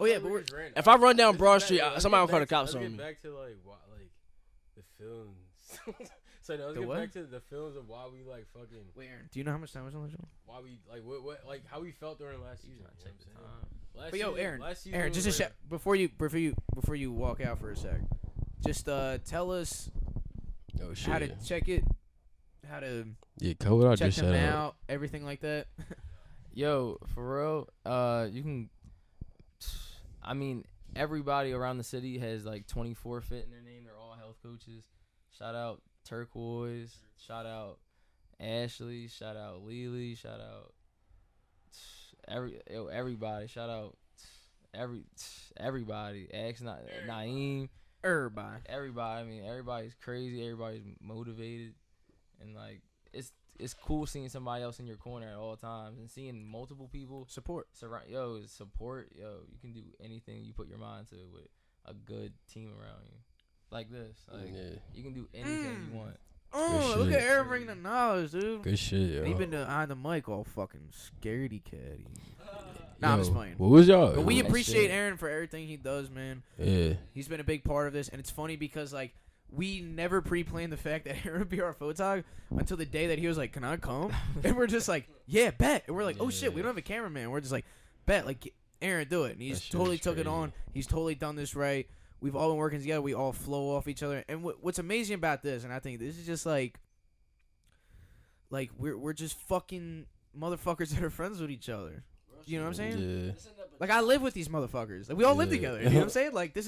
Oh, yeah, but we're- If I run down Broad Street, somebody will call the cops on Let's me. get back to like the films. So let's The get what? back to the films of why we like fucking. Wait, Aaron, do you know how much time was on the show? Why we like what like how we felt during last season. Trying to You know check the what I'm time. saying? Last But yo, season- Aaron, last season Aaron, was just a like- before you walk out for a sec, just tell us Oh shit. how to check it, how to Yeah, cut what I check just them said. out, everything like that. Yo, for real, you can. I mean, everybody around the city has like 24 Fit in their name. They're all health coaches. Shout out Turquoise. Shout out Ashley. Shout out Lily. Shout out everybody. Shout out everybody. Naeem. Everybody. Everybody. I mean, everybody's crazy. Everybody's motivated, and like it's cool seeing somebody else in your corner at all times and seeing multiple people Support. support. You can do anything you put your mind to with a good team around you, like this. Like Yeah. you can do anything you want. Oh, Good look shit. at Aaron bringing the knowledge, dude. Good shit, yo. He been behind the mic all fucking scaredy catty. Nah, I'm Yo, just playing. What was y'all? But we that appreciate shit. Aaron for everything he does, man. Yeah. He's been a big part of this, and it's funny because like we never pre-planned the fact that Aaron would be our photog until the day that he was like, "Can I come?" And we're just like, "Yeah, bet." And we're like, "Oh shit, we don't have a cameraman." We're just like, "Bet, like Aaron, do it." And he's That shit totally is took it crazy. on. He's totally done this right. We've all been working together. We all flow off each other. And what's amazing about this, and I think this is just like we're just fucking motherfuckers that are friends with each other. You know what I'm saying? Yeah. Like I live with these motherfuckers. Like we all live Yeah. together. You know what I'm saying? Like this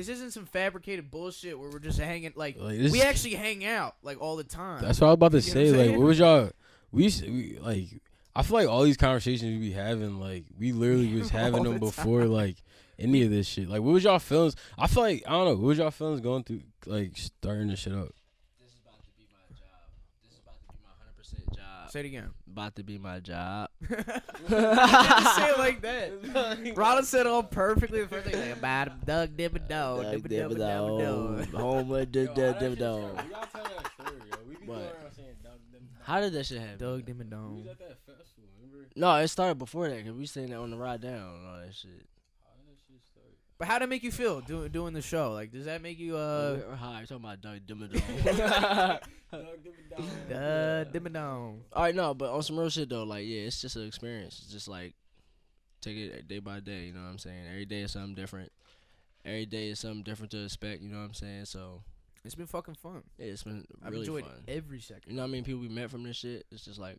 isn't some fabricated bullshit where we're just hanging. Like Like, we actually hang out like all the time. That's what I was about to You know say. what I'm Like, saying? what was y'all? We like. I feel like all these conversations we be having, like, we literally was having All them the before, time. like, any of this shit. Like, what was y'all feelings? I feel like, I don't know, what was y'all feelings going through, like, starting this shit up? This is about to be my job. This is about to be my 100% job. Say it again. About to be my job. Just say it like that. Ronald said it all perfectly the first thing. Like, about Doug Dimmadome. Home with the We gotta tell that story, yo. We be What? going around saying Doug How did that shit happen? Doug We was Dimmadome. at that festival, remember? No, it started before that because we saying that on the ride down and all that shit. How did that shit start? But how did it make you feel doing the show? Like, does that make you We're high. Talking about Doug Dimmadome. Dimmadome? All right, no, but on some real shit though, like yeah, it's just an experience. It's just like take it day by day. You know what I'm saying? Every day is something different. Every day is something different to expect. You know what I'm saying? So It's been fucking fun. yeah, it's been I've really enjoyed fun. every second. You know what I mean? People we met from this shit. It's just like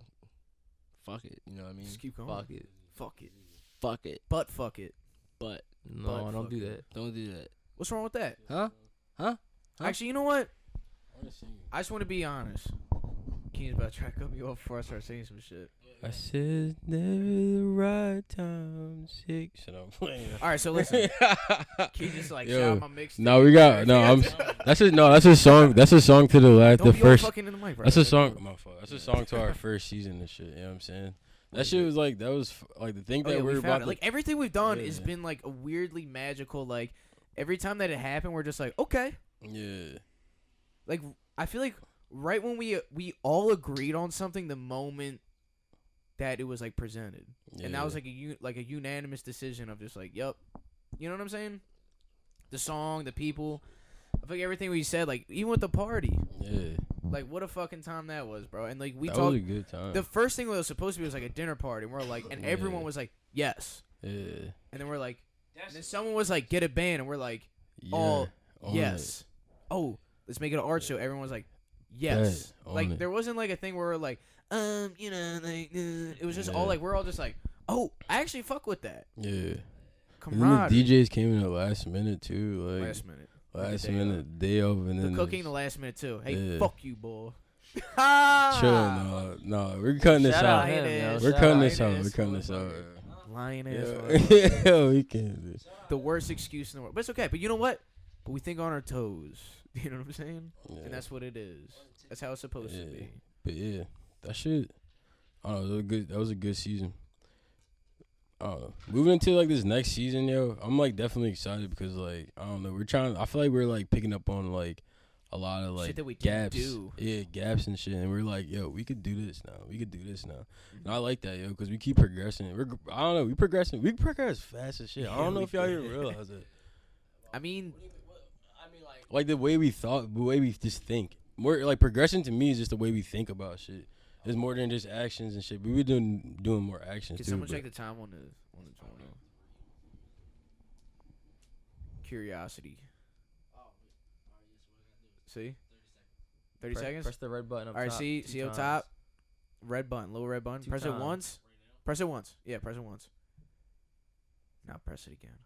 fuck it. You know what I mean? Just keep going. Fuck it. Fuck it. Fuck it. But fuck it. But No, But don't fuck do it. that. don't do that. What's wrong with that? Huh? Huh? Actually, you know what? I wanna sing. I just want to be honest. Keen's about to try to cut me off before I start saying some shit. I said never the right time. Shit, I'm playing. All right, so listen. Keen just like Yo, shout out my mixtape. No, we got That's a song. That's a song to the last. Don't The be all first. fucking in the mic, bro. That's a song. My fault. That's a song to our first season and shit. You know what I'm saying? That shit was like like the thing Oh, that yeah, we we were found about it. to. Like everything we've done has Yeah. been like a weirdly magical. Like every time that it happened, we're just like, okay. Yeah. Like I feel like right when we all agreed on something, the moment that it was like presented, and that was like a unanimous decision of just like, yep. You know what I'm saying? The song, the people. I feel like everything we said, like even with the party, Yeah. like what a fucking time that was, bro. And like we That was talked. a good time. The first thing that was supposed to be was like a dinner party, and we're like, and everyone Yeah. was like, yes. Yeah. And then we're like, and then someone was like, get a band, and we're like, Yeah. oh, Own yes. Oh, let's make it an art show. Everyone was like, yes. Yeah, own Like it. there wasn't like a thing where we're like, you know, like it was just all Yeah. like we're all just like, oh, I actually fuck with that. Yeah. And then Camaraderie. the DJs came in the last minute too. Like Last minute. last the day minute, day of, and The then cooking the last minute too. Hey, Yeah. fuck you, boy. Chill, no, we're cutting this Shout out. out him, yo. We're Shout cutting out this him. out. We're cutting this out. Lion ass. Yo, motherfucker. yo, we can't do this. The worst excuse in the world. But it's okay. But you know what? But we think on our toes. You know what I'm saying? Yeah. And that's what it is. That's how it's supposed to Yeah. be. But yeah, that shit. I don't know. That was a good season. I don't know. Moving into like this next season, yo, I'm like definitely excited because like I don't know. I feel like we're like picking up on like a lot of like Shit that we can gaps. do. Yeah, gaps and shit. And we're like, yo, we could do this now. We could do this now. And I like that, yo, because we keep progressing. I don't know. We progressing. We progress fast as shit. I Yeah, don't know we if y'all do. even realize it. I mean, like the way we thought, the way we just think. More like progression to me is just the way we think about shit. It's more than just actions and shit. But we were doing more actions Can too. someone but- check the time on the journal? Curiosity. See? 30 seconds? Press the red button up All right, top see 2 up times. top? Red button, little red button. 2 Press times. it once. Press it once. Yeah, press it once. Now press it again.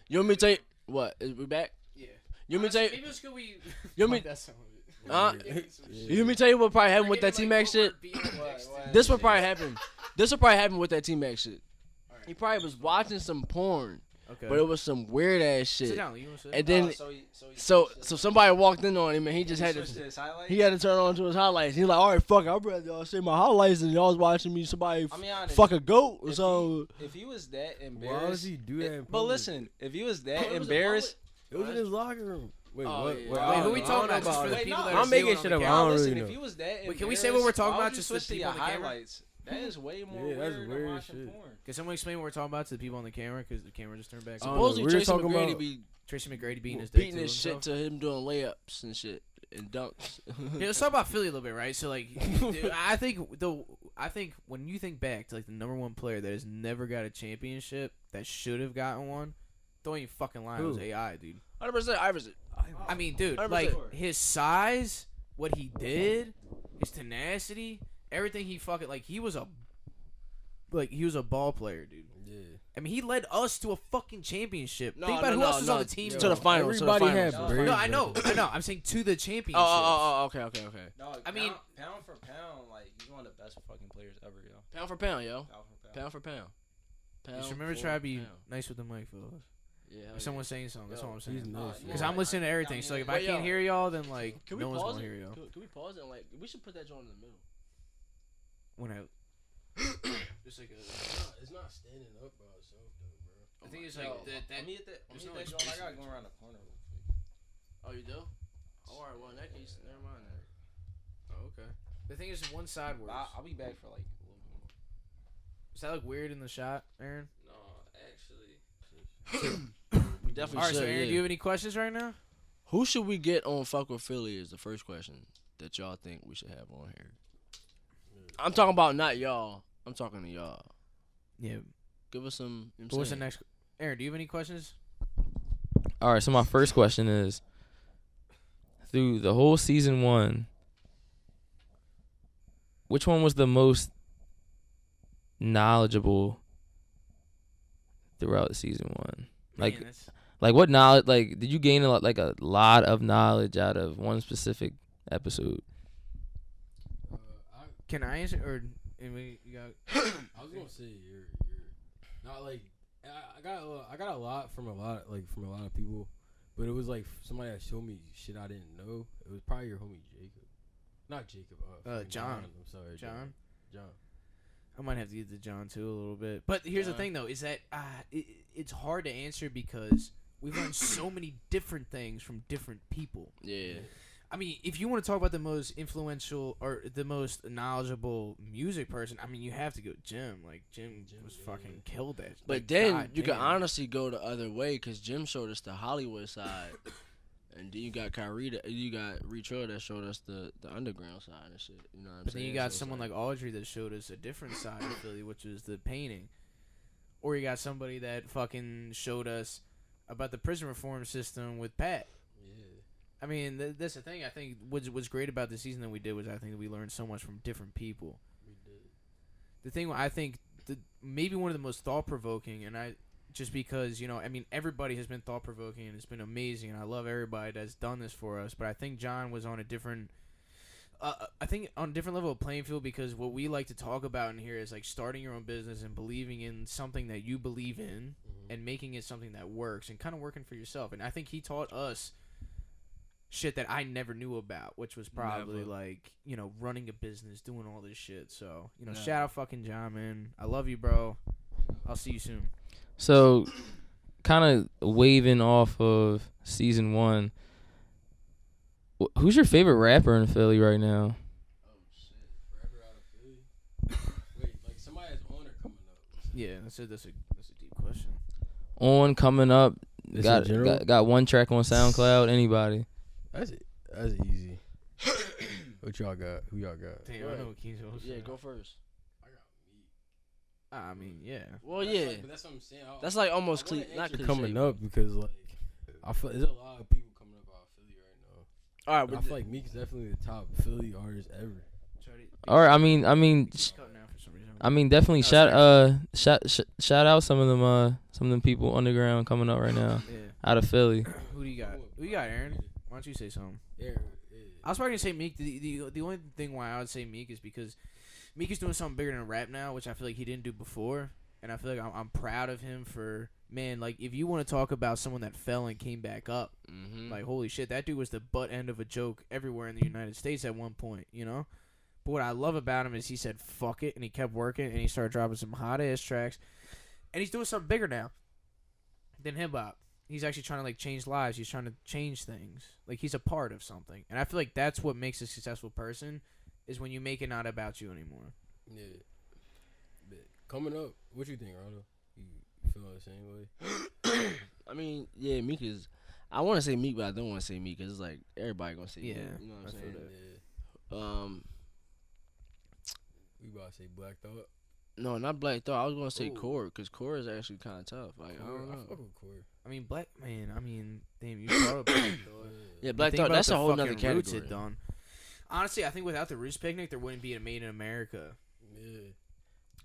You want me to tell you what? Is we back? Yeah. You want me to tell you? Maybe it's good we. You want me? That's some of it. You want me to tell you what probably happened with that T-Max shit? This what probably happened. This what probably happened with that T-Max shit. He probably was watching some porn, Okay. but it was some weird ass Sit shit. down. You want to sit? And then so somebody walked in on him and he just had to. He had to turn on to his highlights. He's like, all right, fuck, I'd rather y'all see my highlights than y'all was watching me somebody honest, fuck a goat or something. If he was that Why embarrassed, does he do that? in but public? listen, if he was that Oh, it was embarrassed, It was in his locker room. Wait, Oh, what? yeah. What? Wait, who we I talking don't know about? Just for the Wait, people no, that I'm are making seeing it shit on the up. I now camera. don't listen, really if know. he was that Wait, can we say what we're talking why would about you just to switch the to people your on the camera? highlights? That is way more Yeah, that's weird weird than watching shit. porn. Can someone explain what we're talking about to the people on the camera? Because the camera just turned back. I don't know. Supposedly We were Tracy talking McGrady about- be Tracy McGrady beating his beating dick his shit to him doing layups and shit and dunks. Yeah, let's talk about Philly a little bit, right? So, like, dude, I think when you think back to like the number one player that has never got a championship that should have gotten one, don't even fucking lie. It was Who? AI, dude. 100% Iverson. I mean, dude, 100%. like his size, what he did, his tenacity, everything he fucking like. He was a ball player, dude. Yeah. I mean, he led us to a fucking championship. No, Think about no, who no, else was no, on the team. to the finals. to the Everybody finals. had No, braids No, back I know. then. I'm saying to the championship. Okay. Dog, I mean- pound for pound, like he's one of the best fucking players ever, yo. Pound for pound, yo. Pound for pound. Pound for pound. Pound Just remember to for try to be pound. nice with the mic, fellas. Yeah. If someone's saying something, that's all I'm He's saying. nice. Because I'm listening to everything. So like, if I Wait, can't yo. hear y'all, then like Can we no one's pause gonna it? hear y'all. Can we pause it? And, like, we should put that joint in the middle. When I just like It's not standing up by itself, though, bro. the thing is Yo, like that. let me hit that. there's Let no, me hit like, that joint. I space gotta in go it. around the corner real quick. Oh, you do? All right. Well, in that case, never mind that. Oh, okay. The thing is, one side works. I'll be back for like a little bit more. Does that look weird in the shot, Aaron? No, actually. We definitely All right, so should. Aaron, yeah. do you have any questions right now? Who should we get on Fuck with Philly is the first question that y'all think we should have on here. I'm talking about not y'all. I'm talking to y'all. Yeah. Give us some. But what's the next? Aaron, do you have any questions? All right, so my first question is, through the whole season 1, which one was the most knowledgeable throughout the season 1? Like, Man, that's- like what knowledge? Like, did you gain a lot of knowledge out of one specific episode? can I answer or you got? I was gonna say you're not like I got a lot from a lot of people, but it was like somebody that showed me shit I didn't know. It was probably your homie Jacob, not Jacob. Fucking John. I'm sorry, John. John. I might have to get to John too a little bit. But here's the John. thing though, is that it's hard to answer because we've learned so many different things from different people. Yeah. I mean, if you want to talk about the most influential or the most knowledgeable music person, I mean, you have to go Jim. Like Jim was fucking killed that. But Like, then God you can damn. honestly go the other way because Jim showed us the Hollywood side, and then you got you got Retroy that showed us the underground side and shit. You know what I'm But saying? then you got So it's someone like Audrey that showed us a different side of Philly, which was the painting. Or you got somebody that fucking showed us about the prison reform system with Pat. Yeah. I mean, that's the thing. I think what's great about the season that we did was I think that we learned so much from different people. We did. The thing I think maybe one of the most thought provoking, and I just because I mean everybody has been thought provoking and it's been amazing, and I love everybody that's done this for us. But I think John was on a different. I think on a different level of playing field because what we like to talk about in here is like starting your own business and believing in something that you believe in and making it something that works and kind of working for yourself. And I think he taught us shit that I never knew about, which was probably Never. like, running a business, doing all this shit. So, Never. shout out fucking John, man. I love you, bro. I'll see you soon. So, kind of waving off of season 1, who's your favorite rapper in Philly right now? Oh shit! Forever out of Philly. Wait, like somebody that's on or coming up? Yeah, that's a deep question. On, coming up, It's in general? got one track on SoundCloud. Anybody? That's easy. What y'all got? Who y'all got? Damn, I know what King's gonna Yeah, say. go first. I mean, yeah. Well, yeah. But that's what I'm saying. That's like almost I wanna not answer cliche. coming up because like I feel there's a lot of people coming up out of Philly right now. All right, But I but feel like Meek's definitely the top Philly artist ever. Or I mean, It's cutting out for some reason. definitely No, shout out some of them people underground coming up right now Yeah. out of Philly. Who do you got? Who you got, Aaron? Why don't you say something? Yeah. I was probably gonna say Meek. The only thing why I would say Meek is because Meek is doing something bigger than rap now, which I feel like he didn't do before, and I feel like I'm proud of him for like if you want to talk about someone that fell and came back up, like holy shit, that dude was the butt end of a joke everywhere in the United States at one point, you know. But what I love about him is he said fuck it and he kept working and he started dropping some hot ass tracks, and he's doing something bigger now than hip hop. He's actually trying to like change lives. He's trying to change things. Like he's a part of something, and I feel like that's what makes a successful person is when you make it not about you anymore. Yeah. But coming up, what you think, Rondo? You feel the same way? I mean, yeah, Meek is. I want to say Meek, but I don't want to say Meek because it's like everybody gonna say Meek. Yeah, You know what I I'm feel saying? that. We about to say Black Thought. No, not Black Thought. I was gonna say Ooh. Core because Core is actually kind of tough. Like I don't I know. fuck with Corey. I mean, Black man. I mean, damn, you brought up Black Thought. Yeah, Black Think Thought. about That's the a whole nother fucking roots category. it done. Honestly, I think without the Roots Picnic, there wouldn't be a Made in America. Yeah.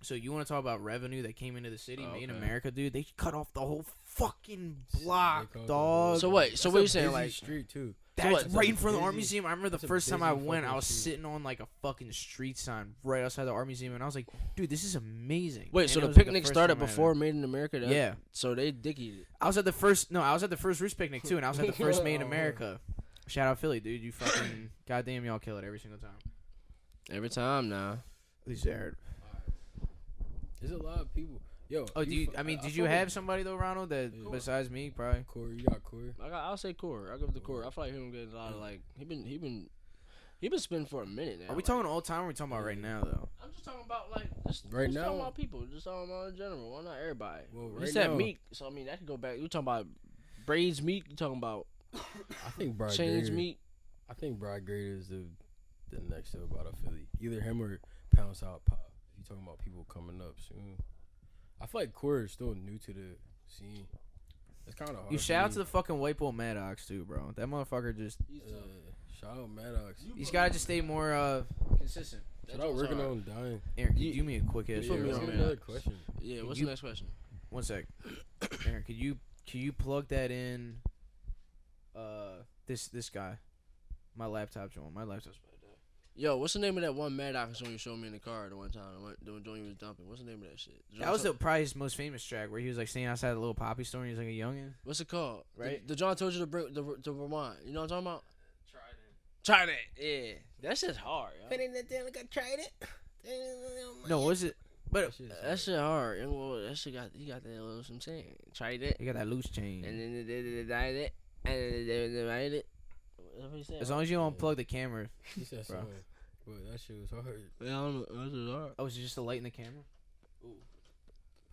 So you want to talk about revenue that came into the city, Oh, Made in okay. America, dude? They cut off the whole fucking They block, cut off the dog. whole- So wait, so That's what a you saying? busy Like, street too. That's what? right in That's a front of the Art busy- Museum. I remember the that's a first time I busy went, I fucking was street. sitting on like a fucking street sign right outside the Art Museum, and I was like, dude, this is amazing. wait, And so it the was, like, picnic first started time I before ever- Made in America. Yeah. So they dickied it. I was at the first Roots Picnic too, and I was at the first Made in America. Shout out Philly, dude. You fucking goddamn, y'all kill it every single time. Every time now. At least Jared. There's a lot of people. Yo. Oh, did you fuck have with somebody though, Ronald, that Yeah. besides me, probably? Corey? You got Corey. I'll say Core. I'll give it to Core. I feel like him getting a lot of like he been spinning for a minute now. Are we like, talking all time? Or are we talking about right now though? I'm just talking about like just Right just now? talking about people. Just talking about in general. Why not everybody? Well, You right said now- Meek, so I mean that could go back. You talking about Braids Meek? You talking about I think Brad Change Grader. Meek? I think Brad Grader is the next step out of Philly. Either him or Pound South Pop. You talking about people coming up soon? I feel like Corey is still new to the scene. It's kind of hard. You for shout out me. to the fucking white boy Maddox too, bro. That motherfucker just Shout out Maddox. he's gotta just stay more consistent. Shout out working on dying. Aaron, can you do me a quick ass You put me favor? on another Maddox. question. Yeah. Can What's you- the next question? One sec. Aaron, can you plug that in? This guy, my laptop's joint. My laptop's about to die. Yo, what's the name of that one Maddox song you showed me in the car the one time? The joint you was dumping. What's the name of that shit? That was probably his most famous track where he was like standing outside the little poppy store and he's like a youngin. What's it called? Right? The John told you to bring the rewind. You know what I'm talking about? Try that. Yeah. That shit's hard. Yo. No, what was it? But That shit hard. And well, that shit got you got that little some saying. Try that. you got that loose chain. And then they died it. And then they died it. That's what he said. As long as you don't unplug the camera. He said Bro. something. But that shit was hard. Yeah, I don't know. That shit's hard. Oh, is it just a light in the camera?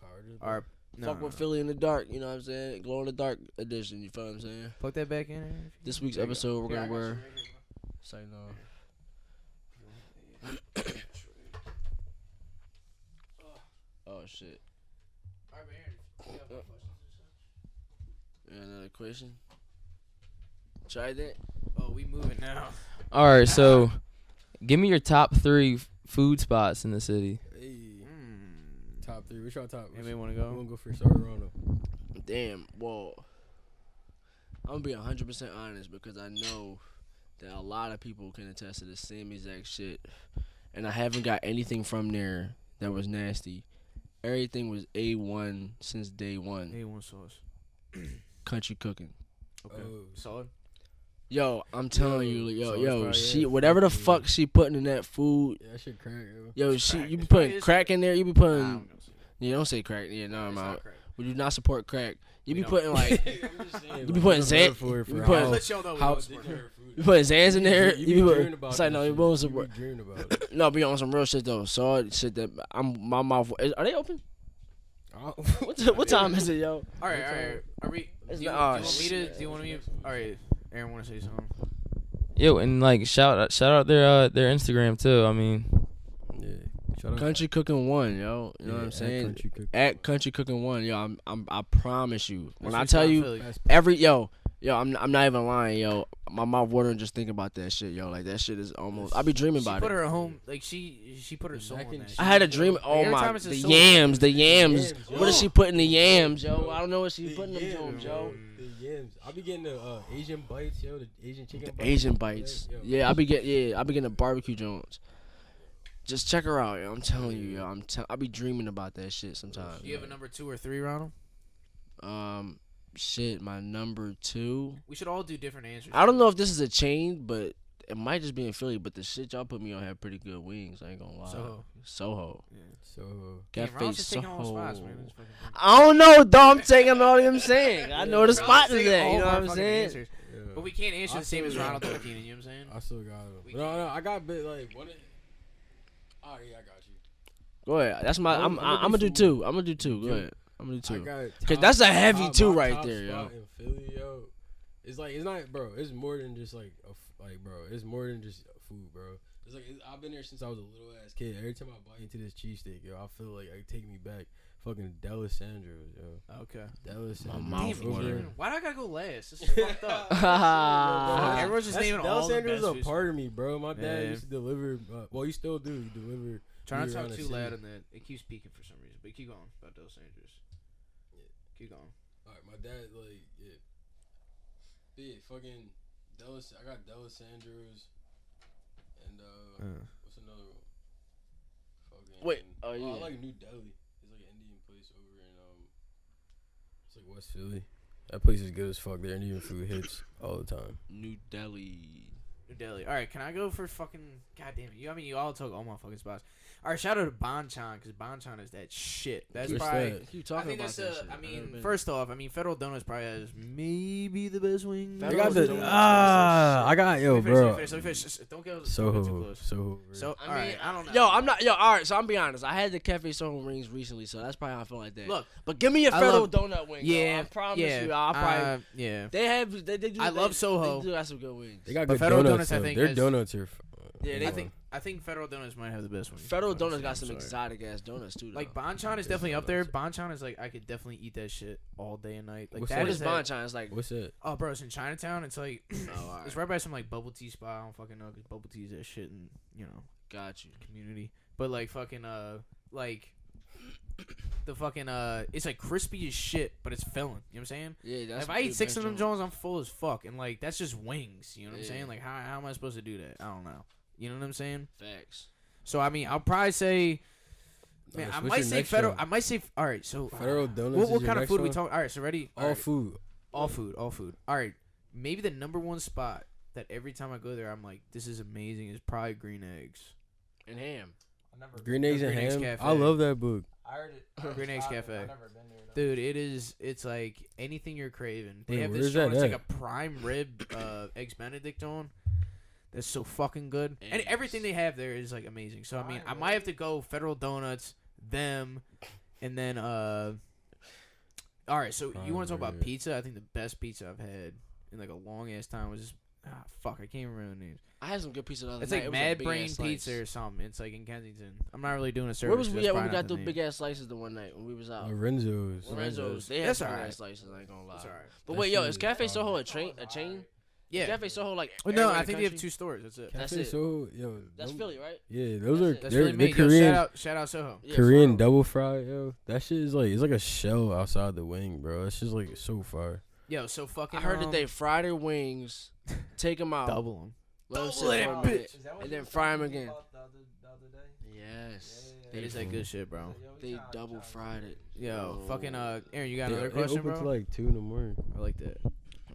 Power just Or no, Fuck no, with no. Philly in the dark. You know what I'm saying? Glow in the dark edition. You feel what I'm saying? Plug that back in. Aaron, if you This can. week's There you go. episode, we're Here, gonna I got wear. you right here, bro. Say no. Oh shit. Alright, but Aaron, you have more questions or something? Yeah, another question. Try that. Oh, we moving now. All right, so give me your top 3 food spots in the city. Hey, Mm. top 3. Which y'all top? Anybody want to You go? want to go first? Start Rondo. Damn. Well, I'm gonna be 100% honest because I know that a lot of people can attest to the same exact shit, and I haven't got anything from there that was nasty. Everything was A1 since day one. A1 sauce. Country cooking. Okay. Oh. Solid. Yo, I'm telling you, so it's yo, probably, she yeah, whatever the food, fuck she putting in that food. Yeah, that shit crack, yo. Yo, she crack. you be It's putting probably- crack in there. You be Nah, putting. I'm gonna say that. Yeah, don't say crack. Yeah, no, It's I'm not out. crack. We do not support crack. You We be don't. putting like I'm just saying, You be putting Zan- for you be how- putting- Let y'all know we how- don't support it. you putting Zans in there. You You be be dreaming putting. about It's like that no, you shit. won't You support. be dreaming about it. No, be on some real shit though. Salt shit that my mouth. Are they open? What time is it, yo? All right. Are we? It's Do you, not- do you want me to? Do you want me? All right. Aaron, want to say something? Yo, and like shout out their Instagram too. I mean, Yeah. Shout out. Country Cooking 1, yo. You know what I'm saying? At Country Cooking 1, yo. I promise you. When I tell you I'm not even lying, yo. My mouth watering just thinking about that shit, yo. Like that shit is almost. I be dreaming She about put it. her home, like she put her soul in that. I had a dream. Oh Every my, time it's a the soul- yams. Yams, What is she putting the yams, yo? I don't know what she's putting them Jones, yo. The yams. I be getting the Asian bites, yo. The Asian chicken. The Asian bites. Yo. Yeah, I be getting the barbecue Jones. Just check her out, yo. I'm telling you, yo. I be dreaming about that shit sometimes. Do you have a number 2 or 3, Ronald? Shit, my number 2. We should all do different answers. I don't know if this is a chain, but it might just be in Philly. But the shit y'all put me on had pretty good wings. I ain't gonna lie. Soho. So Damn, Cafe Ronald's just taking all the Soho. spots, man. That's fucking crazy. I don't know, dog. I'm taking all I'm saying. I know the spot Ronald's is taking there. all You know of our what I'm fucking saying? answers. yeah. But we can't answer I the same as still- Ronald Keenan, you know what I'm saying? I still got We it. No, I got a bit like one. Oh yeah, I got you. Go ahead. That's my. I'm gonna do 2. I'm gonna do 2. Go ahead. I'm gonna do I 2. got 'Cause that's a heavy top- 2 my right top there, yo. spot in Philly, yo. It's like it's not, bro. It's more than just like bro. It's more than just food, bro. It's like I've been there since I was a little ass kid. Every time I bite into this cheesesteak, yo, I feel like it take me back. Fucking D'Alessandro's, yo. Okay. D'Alessandro's. mouth Damn, watering. Keenan, why do I gotta go last? This is fucked up. Everyone's just naming all the best D'Alessandro's a food. part of me, bro. My dad Man. used to deliver. Well, you still do. You deliver. Try not food to around talk the too city. loud on that. It keeps peaking for some reason. But keep going about those Andrews. Keep going. All right, my dad yeah, fucking I got D'Alessandro's and what's another one? Fucking Wait, oh, I yeah. like New Delhi. It's like an Indian place over in it's like West Philly. That place is good as fuck. Their Indian food hits all the time. New Delhi. New Delhi. All right, can I go for fucking? Goddamn it! You all took all my fucking spots. All right, shout out to Banchan because Banchan is that shit. That's What's probably. that? Keep I talking think about that's that shit. I I've never mean, been. first off, Federal Donuts probably has maybe the best wing. Federal They got Donuts the is I got Let me finish, bro. let me finish. Don't go too Soho. close. Soho. So, I all mean, right, I don't know. Yo, I'm not. Yo, all right. So I'm be honest. I had the Cafe Soho rings recently, so that's probably how I feel like that. Look, but give me a I Federal love- Donut wing. yo. yeah, I promise yeah, you. I'll probably. yeah. They have. They do. I love Soho. They do have some good wings. They got But good Federal donuts. Donuts, I though. think, Their has- donuts are. Yeah, they I think Federal Donuts might have the best one. Federal Donuts got I'm some sorry. exotic ass donuts too. Though. Like Banchan is definitely up there. Banchan is like I could definitely eat that shit all day and night. Like What's that what that? is is that- Banchan? It's like. What's that? Oh, bro, it's in Chinatown. It's like Oh, it's right by some like bubble tea spot. I don't fucking know because bubble tea is that shit in Got you. community. But like fucking like the fucking it's like crispy as shit, but it's filling. You know what I'm saying? Yeah, that's. If I eat good 6 of them Jones. Jones, I'm full as fuck. And like that's just wings. You know what I'm Yeah. saying? Like how am I supposed to do that? I don't know. You know what I'm saying? Facts. So I mean, I'll probably say. Man, Nice. I What's might your say next federal. one? I might say. All right, so Federal Donuts. what is your kind of next food are we one? talking? All right, so ready? All right. food. All food. All food. All right. Maybe the number one spot that every time I go there, I'm like, this is amazing. Is probably green eggs. And ham. Green eggs and Green Eggs ham. Cafe. I love that book. I heard it. Green Eggs Cafe. I've never been there. Dude, it is. It's like anything you're craving. They Wait, have where's this joint. that It's like at? a prime rib eggs Benedict on. That's so fucking good. And Eggs. everything they have there is like amazing. So I mean, I might have to go Federal Donuts, them, and then all right, so you want to talk about Prime rib. pizza? I think the best pizza I've had in like a long ass time was just fuck, I can't remember the names. I had some good pizza the other It's night. like It was a Mad big Brain ass slice. Pizza or something. It's like in Kensington. I'm not really doing a service. Where was we that's at when we probably got not the name. big ass slices the one night when we was out? Lorenzo's. Lorenzo's. They had That's some big alright. ass slices. I ain't gonna lie. That's all right. But That wait, yo, shit is is Cafe bomb. Soho a chain? Yeah. Cafe Soho like. Well, no, everywhere I in the think they have country? 2 stores. That's it. That's Cafe it. Soho, yo. That's them- Philly, right? Yeah, those That's are it. That's they're really me. Yo, Korean. shout out Soho. Yeah, Korean for real. double fry, yo. That shit is like it's like a shell outside the wing, bro. That's just like so far. Yo, so fucking. I heard that they fry their wings, take them out, double them. let them Double sit it, for a bitch. minute, Is that what and you then was fry 'em telling me again. about the other day? Yes. Yeah, They It is that good shit, bro. They double fried it. Yo, fucking Aaron, you got They another question, open bro? till like 2 in the morning. I like that.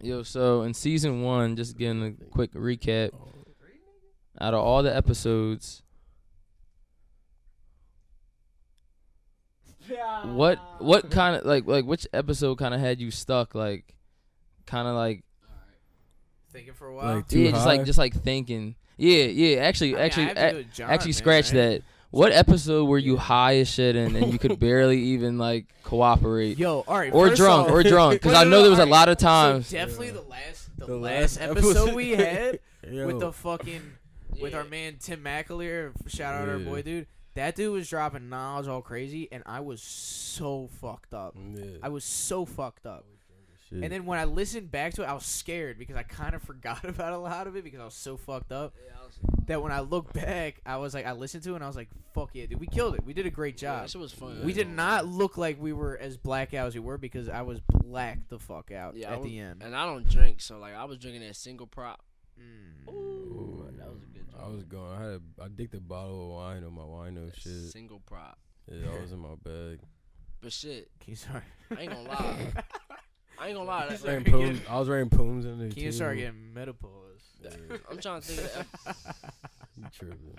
Yo, so in season 1, just getting a quick recap. Out of all the episodes, what kind of like which episode kind of had you stuck? Like, kind of like Thinking for a while. Like too yeah, high. just like thinking. Yeah. Actually, I mean, I have to go with John, man, scratch right? that. What episode were you high as shit in and you could barely even like cooperate? Yo, all right. Or first drunk, off- or drunk, because No, I no, know no, there was a all right. lot of times. So definitely the The last last episode we had Yo. with the fucking with our man Tim McAleer. Shout out our Yeah. boy, dude. That dude was dropping knowledge all crazy, and I was so fucked up. Yeah. I was so fucked up. Shit. And then when I listened back to it, I was scared because I kind of forgot about a lot of it because I was so fucked up. That when I look back, I was like, I listened to it and I was like, fuck yeah, dude, we killed it. We did a great Yeah, job. that shit was fun. We did not look like we were as blackout as we were because I was blacked the fuck out Yeah, at the end. And I don't drink, so like I was drinking that single prop. Ooh, that was a good drink. I was going. I dicked a bottle of wine on my wino shit. Single prop. Yeah, that was in my bag. But shit, Can you start? I ain't gonna lie. I ain't gonna lie. I was That, wearing Sorry, poems. I was wearing poems in there Can you too. start getting menopause? Yeah, I'm trying to think of the you tripping.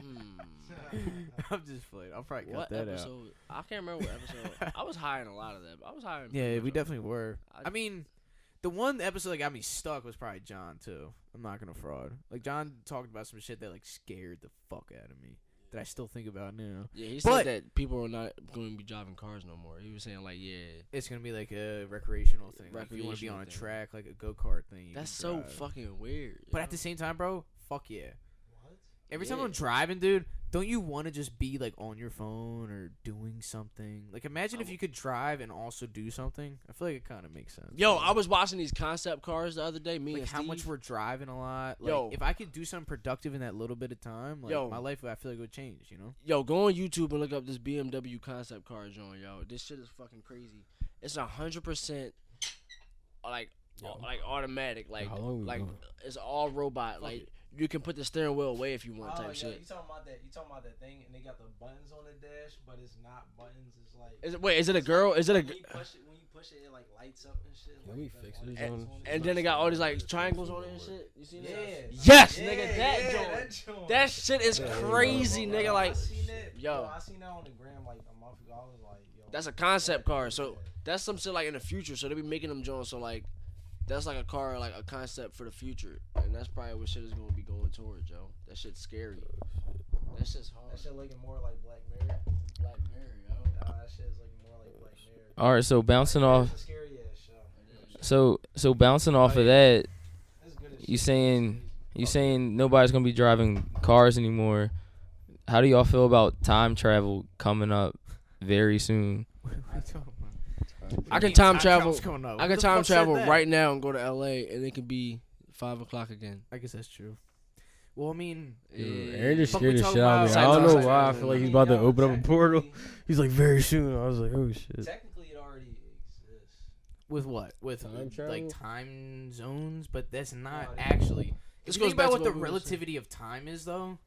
I'm just playing. I'll probably cut what that out. episode. I can't remember what episode. I was high in a lot of that. But I was high in Yeah, pretty we much definitely were. I- I mean, the one episode that got me stuck was probably John too. I'm not gonna fraud. Like John talked about some shit that like scared the fuck out of me that I still think about now. Yeah, he But- said that people are not going to be driving cars no more. He was saying like, yeah, It's gonna be like a recreational thing. Like if you want to be Recreational on a thing. track, like a go kart thing. you that's can so drive. fucking weird. But yo. at the same time, bro, fuck yeah. Every time Yeah. I'm driving, dude, don't you want to just be like on your phone or doing something? Like imagine if you could drive and also do something. I feel like it kind of makes sense. Yo, I was watching these concept cars the other day. Me like and how Steve. much we're driving a lot. Like Yo. if I could do something productive in that little bit of time, like Yo. my life, I feel like it would change. You know? Yo, go on YouTube and look up this BMW concept car joint, yo. This shit is fucking crazy. It's 100% like like automatic, like How long we like going? it's all robot. Like you can put the steering wheel away if you want type yeah, shit. You talking about that? You talking about that thing? And they got the buttons on the dash, but it's not buttons. It's like. Is it, wait, is it a girl? Is it a When you push it, it like lights up and shit. Let me like, fix that's this on on- it. and then they got all these like triangles on it and shit. You seen Yeah. that? Yes, Yeah, nigga, yeah, that joint. that joint. That shit is crazy, nigga. Like, I seen that. yo. I seen that on the gram like a month ago. I was like, yo. that's a concept car. So that's some shit like in the future. So they be making them joints. So like, that's like a car, like a concept for the future, and that's probably what shit is gonna be going towards, yo. That shit's scary. That shit's hard. That shit looking more like Black Mirror. Black Mirror, yo. That shit is looking more like Black Mirror. All right, so bouncing off, It's a scary ass show. so bouncing off of that, It's good as you shit. saying nobody's gonna be driving cars anymore. How do y'all feel about time travel coming up very soon? What are you talking about? I can Mean time travel. travel's coming up. I Who can the time fuck said travel that? right now and go to LA, and it can be 5 o'clock again. I guess that's true. Well, I mean, Dude, Yeah. Aaron just Fuck, scared we the talking shit out of me. about I don't know science why. I fiction. feel like he's about to Yo, open up a portal. technically- He's like, very soon. I was like, oh shit. Technically, it already exists. with what? With Time travel? like time zones, but that's not Yeah. actually. This If you goes think back about to what the what we were saying. relativity of time is, though.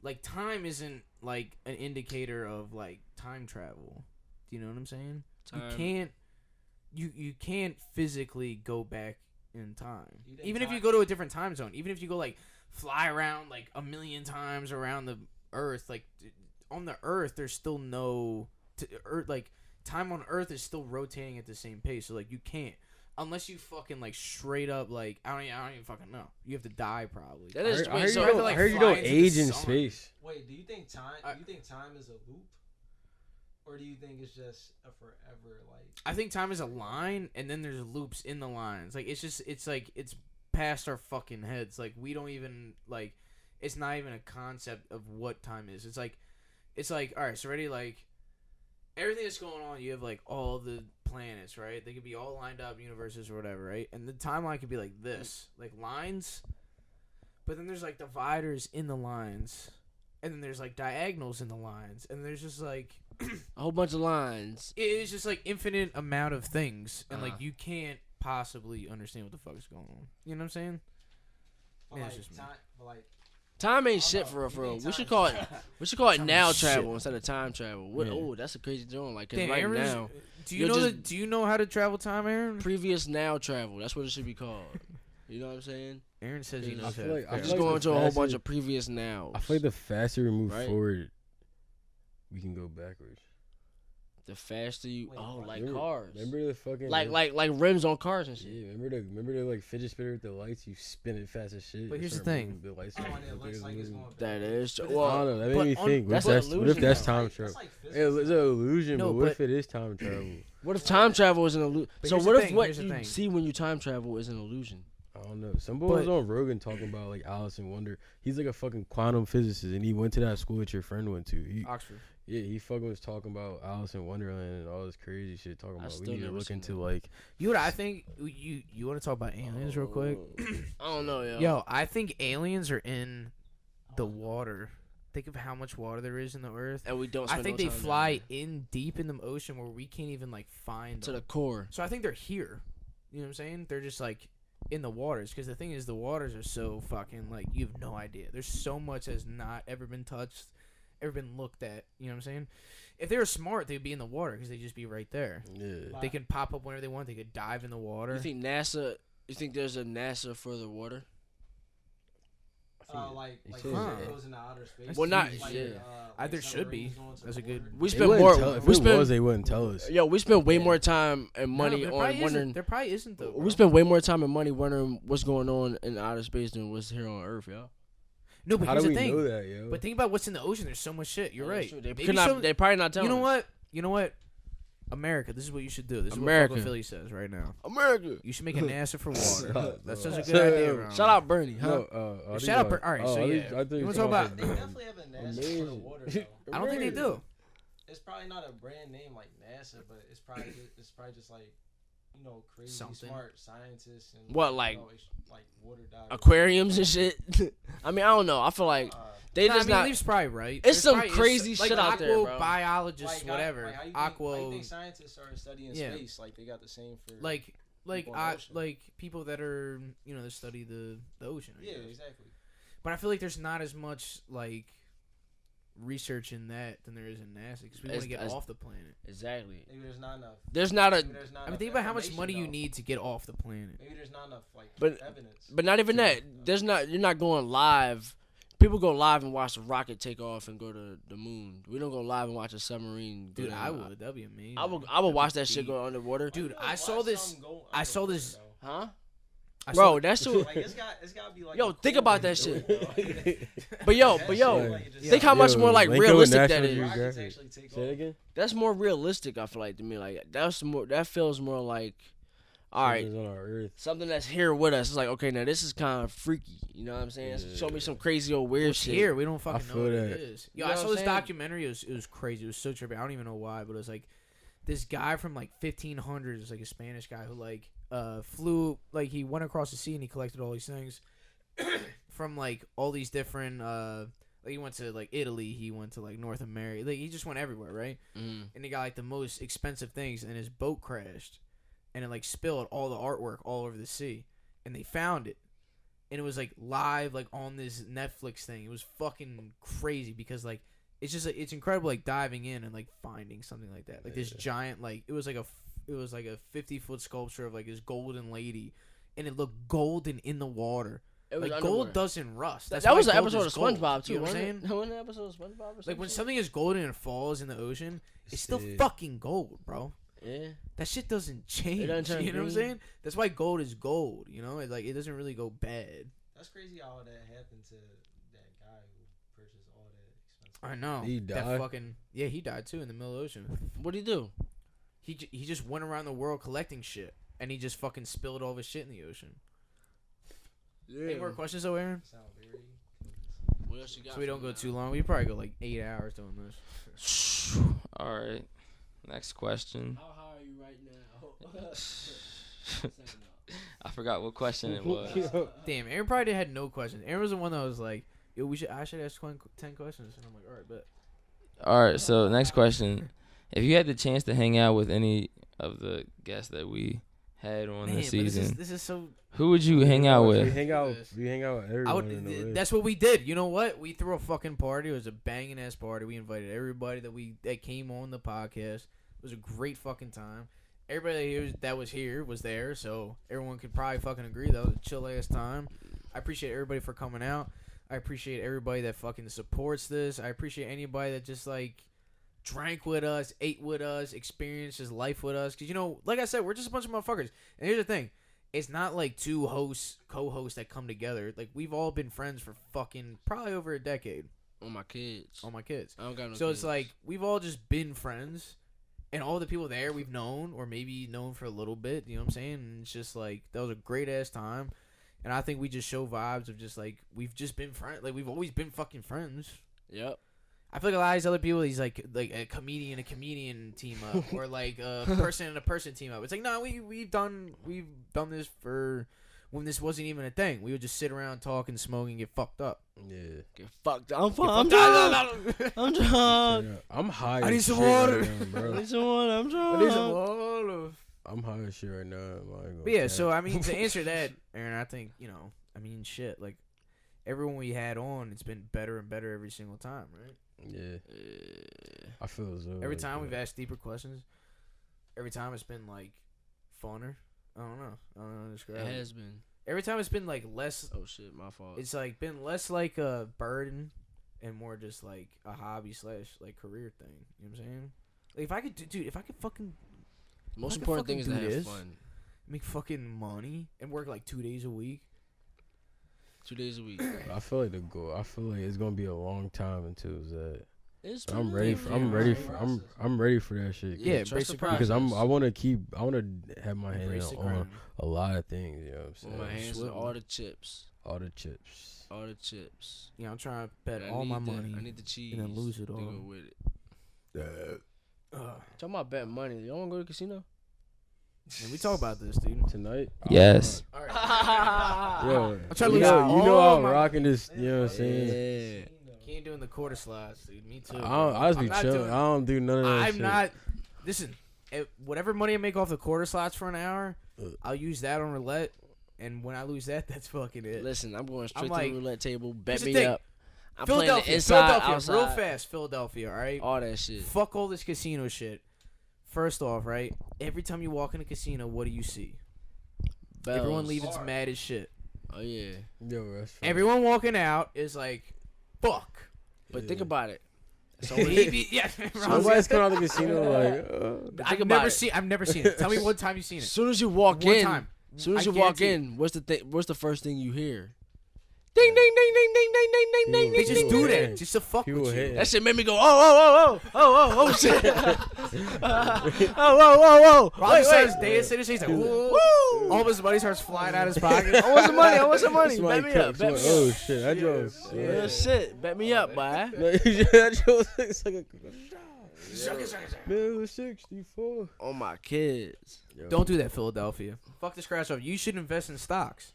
Like time isn't like an indicator of like time travel. Do you know what I'm saying? You can't. You can't physically go back in time. You think Even if you time- go to a different time zone, even if you go like fly around like a million times around the Earth, like on the Earth, there's still no Earth. Like time on Earth is still rotating at the same pace. So like you can't unless you fucking like straight up like I don't even fucking know. You have to die probably. That is- I heard, wait, you so- don't, like, I heard you fly don't into the age in sun. space. Wait, do you think time? I- Do you think time is a loop, or do you think it's just a forever like? I think time is a line, and then there's loops in the lines. Like it's like it's past our fucking heads. Like we don't even like. It's not even a concept of what time is. It's like all right. So ready, like everything that's going on. You have like all the planets, right? They could be all lined up, universes or whatever, right? And the timeline could be like this, like lines. But then there's like dividers in the lines, and then there's like diagonals in the lines, and there's just like a whole bunch of lines. it's just like infinite amount of things, and Uh-huh. like you can't possibly understand what the fuck is going on. You know what I'm saying? But Yeah, like it's just me. time, but like Time ain't I shit don't for know. real, for You real. think We should time- call it. We should call it Time now is shit. travel instead of time travel. What, Yeah. Oh, that's a crazy joint. Like, 'cause Damn, right Aaron, now, do you you're know just- do you know how to travel time, Aaron? previous now travel. That's what it should be called. You know what I'm saying? Aaron says he I knows feel how to like- I travel. Just feel like going the to a whole bunch faster- of previous now. I feel like the faster we move Right? forward, we can go backwards. The faster you, Wait, oh, what? like Remember- cars, Remember the fucking like rims on cars and shit. Yeah, remember the like fidget spinner with the lights? You spin it fast as shit. But it here's the start thing. moving, The lights Oh, start and it moving, looks like it's moving. going. That is, But I well, don't know. That made but me on- think. What that's if an that's what if illusion, that's though. time That's travel? like It's physics. an illusion, No, but what but- if it is time travel? what if time travel is an illusion? But So here's what the if thing, what here's the you thing. see when you time travel is an illusion? I don't know. Some boy was But- on Rogan talking about like Alice in Wonder. He's like a fucking quantum physicist, and he went to that school that your friend went to. Oxford. Yeah, he fucking was talking about Alice in Wonderland and all this crazy shit. Talking I about we still need to never look seen into that. like You know what I think? You want to talk about aliens real quick? I don't know, yo. Yo, I think aliens are in the water. Think of how much water there is in the earth. And we don't. I Spend think no they time down fly there. in deep in the ocean where we can't even like find to them. the core. So I think they're here. You know what I'm saying? They're just like in the waters, because the thing is, the waters are so fucking like you have no idea. There's so much that's not ever been touched, ever been looked at. You know what I'm saying? If they were smart, they'd be in the water because they'd just be right there. yeah. They could pop up whenever they want. They could dive in the water. You think NASA? You think there's a NASA for the water? Like He like said Huh. it goes into outer space. That's Well, not- huge. Like, yeah. There should be. submarines going to That's the a good- water. We They spend wouldn't more. tell- if We it spend. was, they wouldn't tell us. Yo, we spend way Yeah. more time and No, money there on probably wondering. isn't. There probably isn't though. We bro. spend way more time and money wondering what's going on in outer space than what's here on Earth, yo. No, but How here's do the we thing. know that, yo? But think about what's in the ocean. There's so much shit. You're Yeah, right. that's true. They, Maybe could not, some- they probably not telling You know us. what? You know what? America, this is what you should do. This is America. what Philly says right now. America. You should make a NASA for water. That's such a Shut good idea, up. bro. Shout out Bernie, huh? No, Shout out Bert- all right, so yeah. I thought You wanna were talk talking about- They definitely have a NASA for the Amazing. water though. I don't think they do. It's probably not a brand name like NASA, but it's probably just like crazy Something. smart scientists and What, like- like water divers. Aquariums and shit. I mean, I don't know. I feel like they Nah, just I mean, not. Leaf's probably right. It's some probably crazy like shit out there, bro. Biologists, like, whatever. Like, how you Aqua, think scientists are studying Yeah. space? Like they got the same for like people in the ocean. like people that are that study the ocean. I yeah, guess. exactly. But I feel like there's not as much like research in that than there is in NASA because we want to get As- off the planet. Exactly. Maybe there's not enough. There's not a. Maybe there's not I mean, enough think about how much information, money you though. need to get off the planet. Maybe there's not enough But- evidence. But not even that. There's not. You're not going live. People go live and watch a rocket take off and go to the moon. We don't go live and watch a submarine. Go Dude, down. I would. That'd be amazing. I would That'd watch be that shit deep. go underwater. Dude, Why I saw watch this. something go I saw underwater, this- though? Huh? I Bro, saw- that shit. Like it's got to be like. Yo, a think cool about way that to do shit. it, though. But yo, That but shit, yo, like, you just think have how to- much more like Link up with realistic that National is. Geographic. Rockets actually take Say it off. again. That's more realistic. I feel like to me, like that's more. That feels more like, all right, Something's on our Earth. something that's here with us. It's like, okay, now this is kind of freaky. You know what I'm saying? Show me some crazy old weird It's shit. here. We don't fucking know feel what it that. is. You Yo, know I what saw I'm this saying? documentary. It was crazy. It was so trippy. I don't even know why, but it was like this guy from like 1500s, like a Spanish guy who like flew, like he went across the sea and he collected all these things from like all these different. Like he went to like Italy. He went to like North America. Like he just went everywhere, right? Mm. And he got like the most expensive things, and his boat crashed, and it like spilled all the artwork all over the sea, and they found it, and it was like live, like on this Netflix thing. It was fucking crazy because like it's just like, it's incredible, like diving in and like finding something like that, like this giant, like it was like a 50-foot sculpture of like this golden lady, and it looked golden in the water. It was Like underwater. gold doesn't rust. That's That why was an gold episode of is gold. SpongeBob too. You know what I'm wasn't saying? it? Wasn't it an episode of SpongeBob or Like when something? something is golden and falls in the ocean, it's still sick. fucking gold, bro. Yeah. That shit doesn't change. doesn't turn You know what I'm green. saying? That's why gold is gold. You know, it doesn't really go bad. That's crazy how that happened to that guy who purchased all that expensive. I know. He That died? fucking he died too in the middle of the ocean. What'd he do? He just went around the world collecting shit, and he just fucking spilled all of his shit in the ocean. Yeah. Any more questions, though, Aaron? Sound very. What else you got? So we don't for go me too long. We probably go like 8 hours doing this. All right. Next question. now? How high are you right now? I forgot what question it was. Damn, Aaron probably had no questions. Aaron was the one that was like, "Yo, I should ask 10 questions," and I'm like, "All right, bet." All right. So next question: if you had the chance to hang out with any of the guests that we had on Man, this but season, this is so. who would you hang out We with? hang out. We hang out with everyone. I would. in the That's what we did. You know what? We threw a fucking party. It was a banging ass party. We invited everybody that came on the podcast. It was a great fucking time. Everybody that was here was there, so everyone could probably fucking agree that was a chill ass time. I appreciate everybody for coming out. I appreciate everybody that fucking supports this. I appreciate anybody that just like drank with us, ate with us, experienced his life with us. Because, you know, like I said, we're just a bunch of motherfuckers. And here's the thing. It's not like two co-hosts that come together. Like, we've all been friends for fucking probably over a decade. On my kids. On my kids. I don't got no So kids. it's like, we've all just been friends. And all the people there we've known, or maybe known for a little bit. You know what I'm saying? And it's just like, that was a great-ass time. And I think we just show vibes of just like, we've just been friends. Like, we've always been fucking friends. Yep. I feel like a lot of these other people, he's like a comedian team up, or like a person and a person team up. It's like, no, we've done this for when this wasn't even a thing. We would just sit around, talk, and smoke, and get fucked up. Yeah. Get fucked. I'm Get drunk. fucked up. I'm drunk. I'm high. I need as some shit water. Right now, I bro. need some water. I'm drunk. I need some water. I'm high as shit right now. I'm not gonna But yeah, cap. so I mean, to answer that, Aaron, I think, you know, I mean, shit, like everyone we had on, it's been better and better every single time, right? Yeah. I feel as though Every like, time we've asked deeper questions, every time it's been like funner. I don't know how to describe It it. has been. Every time it's been like less. Oh shit, my fault. It's like been less like a burden and more just like a hobby / like career thing. You know what I'm saying? Like if I could, dude, if I could fucking Most I could important thing is to fucking do have this. fun. make fucking money and work like 2 days a week. 2 days a week. I feel like the goal. I feel like it's gonna be a long time until it's that. It's I'm really ready for. fun. I'm ready for. I'm ready for that shit. Yeah, trust the basically. process. Because I want to have my hand Embrace the on grind. a lot of things. You know what I'm With saying? my hands on Swivel. all the chips. All the chips. All the chips. Yeah, I'm trying to bet And I all my need the- money. I need the cheese. then lose it to all. go with it. Ugh. Talking about betting money. You want to go to the casino? And we talk about this, dude. Tonight. Yes. All right. Yo, I'm trying to you lose know, you know all I'm my- rocking this. You know what I'm saying? Yeah. Can't doing the quarter slides, dude. Me too. I just be I'm not chilling. doing- I don't do none of that I'm shit. not. Listen, whatever money I make off the quarter slots for an hour, Ugh. I'll use that on roulette. And when I lose that, that's fucking it. Listen, I'm going straight like- to the roulette table. Here's Bet the me thing. up. I'm playing the Philadelphia, inside, Philadelphia, real outside, fast, Philadelphia. All right. all that shit. Fuck all this casino shit. First off, right? Every time you walk in a casino, what do you see? Bells. Everyone leaving mad as shit. Oh yeah, Yo, that's funny. Everyone walking out is like, fuck. but think about it. So Yeah. Nobody's coming out the casino like. think I've about never it. seen. I've never seen it. Tell me one time you've seen As it. soon as you walk One in, time. as soon as I you walk guarantee in, what's the first thing you hear? Ding ding ding ding ding ding ding ding ding. They just ding, do ding. that just to fuck People with you. hate That shit made me go, oh shit. oh. Roger starts dancing and he's like, woo. All of his money starts flying out of his pocket. I want some money. I want some money. Somebody Bet me up. cut- Bet me oh up. shit, that joke. Real shit. Bet me up, boy. That joke looks like a. Bill 64. On my kids. Yo. Don't do that, Philadelphia. Fuck the scratch off. You should invest in stocks.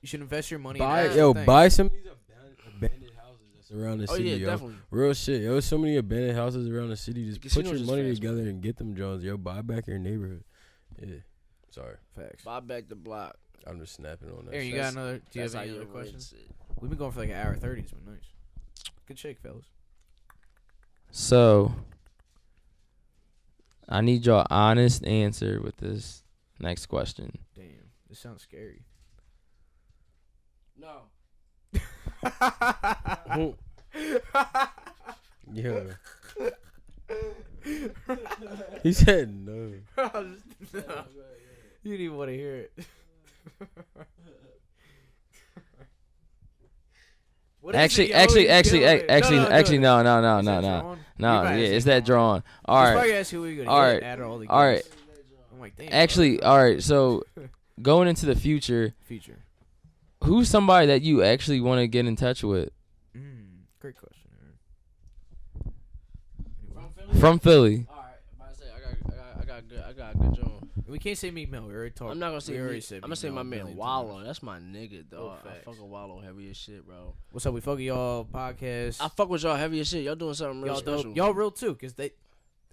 You should invest your money in Buy actual yo, things. buy some of these abandoned houses that's around the Oh city. yeah, yo. definitely. Real shit. Yo, so many abandoned houses around the city. Just put Casinos your is money fast, together and get them Jones. Yo, buy back your neighborhood. Yeah. Sorry, Facts. Buy back the block. I'm just snapping on that. Aaron, you shit. got another? Do you That's have how any you other avoid questions? it. We've been going for like an hour 30. It's been nice. Good shake, fellas. So, I need your honest answer with this next question. Damn, this sounds scary. No. Yeah. He said no. You didn't even want to hear it. What is Actually, it, yo? You actually, get actually, over it. actually, No, actually, do it. no, Is that drawn? no. You might Yeah, say is that drawn? All Let's right, probably ask who we gonna All get right. out of all the all right. guys. I'm like, damn. Actually, bro. all right. So, going into the future, Future. who's somebody that you actually want to get in touch with Great question. from Philly? All right. About to say, I got a good job. We can't say Meek Mill. We already talked. I'm not gonna say. We already Meek. said I'm gonna Meek say Mill my a man million Wallow. times. That's my nigga, dog. I facts. fuck with Wallow heavy as shit, bro. What's up? We fucking y'all podcast. I fuck with y'all heavy as shit. Y'all doing something real Y'all special. dope. Y'all real too, cause they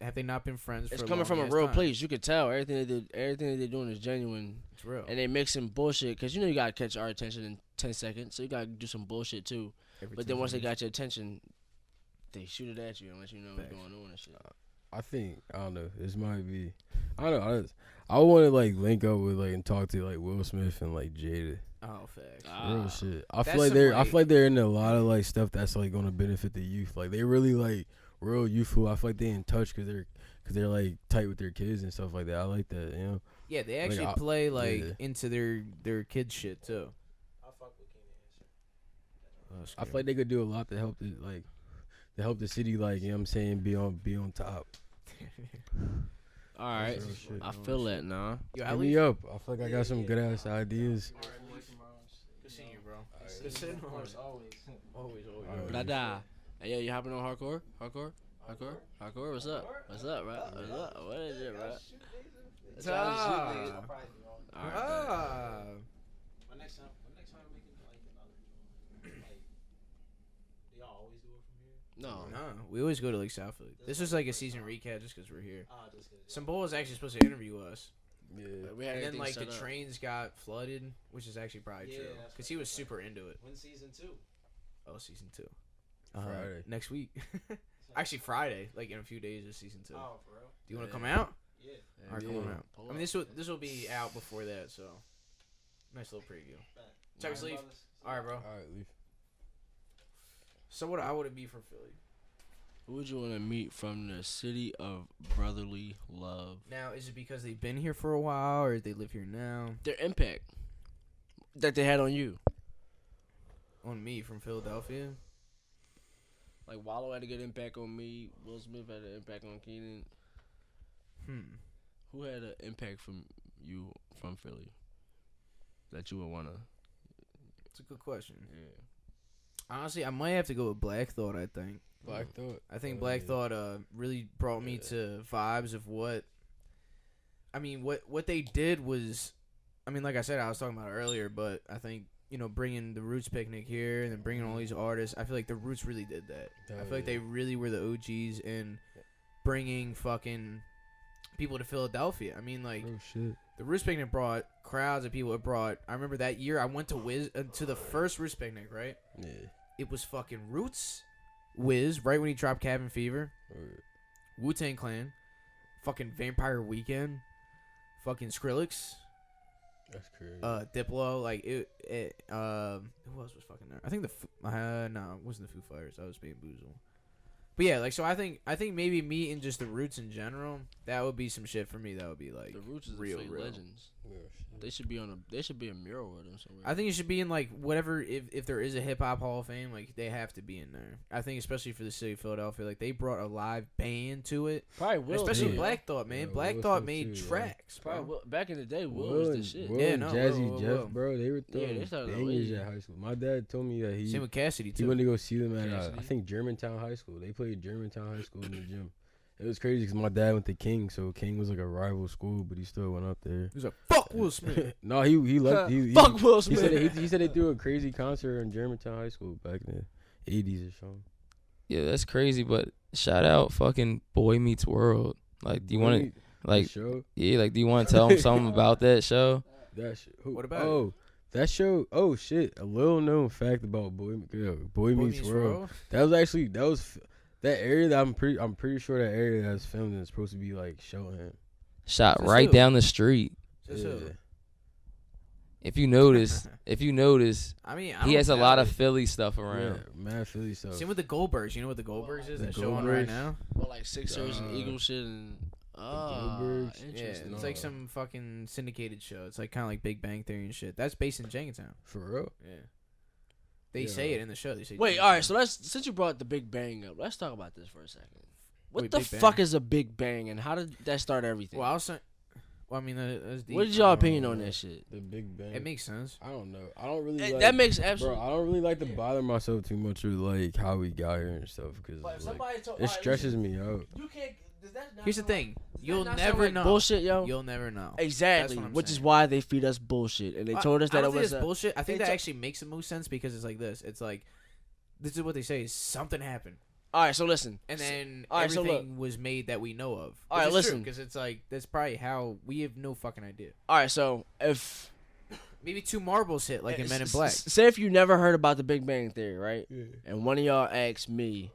have they not been friends. It's for coming from a long-ass real time? place. You could tell everything that they're doing is genuine, It's real. and they mixing bullshit. Cause you know you gotta catch our attention in 10 seconds, so you gotta do some bullshit too. Every But then time once they we- got your attention, they shoot it at you and let you know what's Facts. going on and shit. I think I don't know. This might be. I don't know. I want to like link up with like and talk to like Will Smith and like Jada. Oh, facts. Real shit. I That's feel like some, they're. I like- feel like they're in a lot of like stuff that's like gonna benefit the youth. Like they really like real youthful. I feel like they in touch because they're like tight with their kids and stuff like that. I like that, you know. Yeah, they actually Like, play like yeah. into their kids shit too. I fuck with King answer. I feel like they could do a lot to help the city, like, you know what I'm saying, be on top. All right, Real shit. I feel that now. Yo, Hit me up. I feel like I got some good ass ideas. Good seeing you, bro. Alright. Good seeing you. Always. Always. Alright. Brother. Hey, yo, you hopping on hardcore? What's up? Bro? What's up? What is it, bro? Ah. All right, Ah. When next time we can like another joint, like, do y'all always do it from here? no. No, we always go to like South Philly. This was like a season recap just because we're here. Just 'cause Some boy was actually supposed to interview us, Yeah. We had and then everything like the set up. trains got flooded, which is actually probably Yeah, true that's because he was super into it. When season 2? Oh, season 2. Friday. Next week. Actually, Friday, like in a few days, is season 2. Oh, for real? Do you want to Yeah. come out? Yeah. All right, come Yeah. on out. Pull I mean, up. this will be out before that, so nice little preview. Check his leave. All right, bro. All right, leave. So what I would be from Philly. Who would you want to meet from the city of brotherly love? Now, is it because they've been here for a while, or they live here now? Their impact that they had on you. On me from Philadelphia. Like Wallow had a good impact on me. Will Smith had an impact on Keenan. Who had an impact from you from Philly that you would wanna? It's a good question. Yeah. Honestly, I might have to go with Black Thought. I think. Black Thought. I think Oh, Black yeah. Thought really brought me to vibes of what. I mean, what they did was, I mean, like I said, I was talking about it earlier, but I think bringing the Roots Picnic here and then bringing all these artists, I feel like the Roots really did that. I feel like they really were the OGs in bringing fucking people to Philadelphia. I mean, like Oh shit. the Roots Picnic brought crowds of people. It brought. I remember that year I went to to the first Roots Picnic. Right, Yeah. it was fucking Roots, Wiz, right when he dropped Cabin Fever, Or- Wu-Tang Clan, fucking Vampire Weekend, fucking Skrillex, That's crazy. Diplo, like who else was fucking there? I think no, it wasn't the Foo Fighters. I was being boozled. But yeah, like so I think maybe meeting just the Roots in general, that would be some shit for me. That would be like The Roots is real, real real. legends. Yeah, shit. They should be a mural with them somewhere. I think it should be in like whatever if there is a hip hop Hall of Fame, like they have to be in there. I think especially for the city of Philadelphia, like they brought a live band to it. Probably Will. Especially did. Black Thought, man. Yeah, Black Will Thought Smith made too, yeah. tracks, Probably bro. Will, back in the day, Will Will was the and- shit. Will Yeah, and no, Jazzy Will. Jeff, bro, they were Yeah, they throwing started bangers late. at high school. My dad told me that he Same with Cassidy he too. went to go see them at I Cassidy. think Germantown High School. They played Germantown High School in the gym. It was crazy because my dad went to King, so King was like a rival school, but he still went up there. He was like, "Fuck Will Smith." No, he left. Fuck Will He Smith. said he said they threw a crazy concert in Germantown High School back in the 80s or something. Yeah, that's crazy. But shout out, fucking Boy Meets World. Like, do you want to like? show Yeah, like, do you want to tell him something about that show? that What about oh that show? Oh shit! A little known fact about Boy Meets World. That was that area that I'm pretty sure that area that's filmed is supposed to be like showing. Shot Says right who? down the street. Says who? If you notice, I mean, he has a lot of Philly stuff around. Yeah, mad Philly stuff. Same with the Goldbergs. You know what the Goldbergs is? The That show on right Goldbergs? now. Well, like Sixers and Eagle shit and Goldbergs. Yeah, interesting. it's like some fucking syndicated show. It's like kind of like Big Bang Theory and shit. That's based in Jenkintown. For real. Yeah. They Yeah. say it in the show. They say. Wait, all right. So since you brought the Big Bang up, let's talk about this for a second. What Wait, the Big Bang? fuck is a Big Bang, and how did that start everything? Well, I was saying. Well, I mean, that's deep. What is y'all opinion on that shit? The Big Bang. It makes sense. I don't know. I don't really. Like, That makes Bro, absolute. I don't really like to bother myself too much with like how we got here and stuff because But if like, somebody told, it stresses me out. You can't. Does that not Here's the sound thing. does that You'll not sound never like know. Bullshit, yo. You'll never know. Exactly, That's what I'm which is saying. why they feed us bullshit, and they told us I that don't it think was it's bullshit. I think they that to- actually makes the most sense because it's like this. It's like, this is what they say: is something happened, All right, so listen, and then all right, so everything was made that we know of. All right, listen. because it's like that's probably how we have no fucking idea. all right, so if Maybe two marbles hit like in Men in Black. say if you never heard about the Big Bang Theory, right? Yeah. And one of y'all asked me,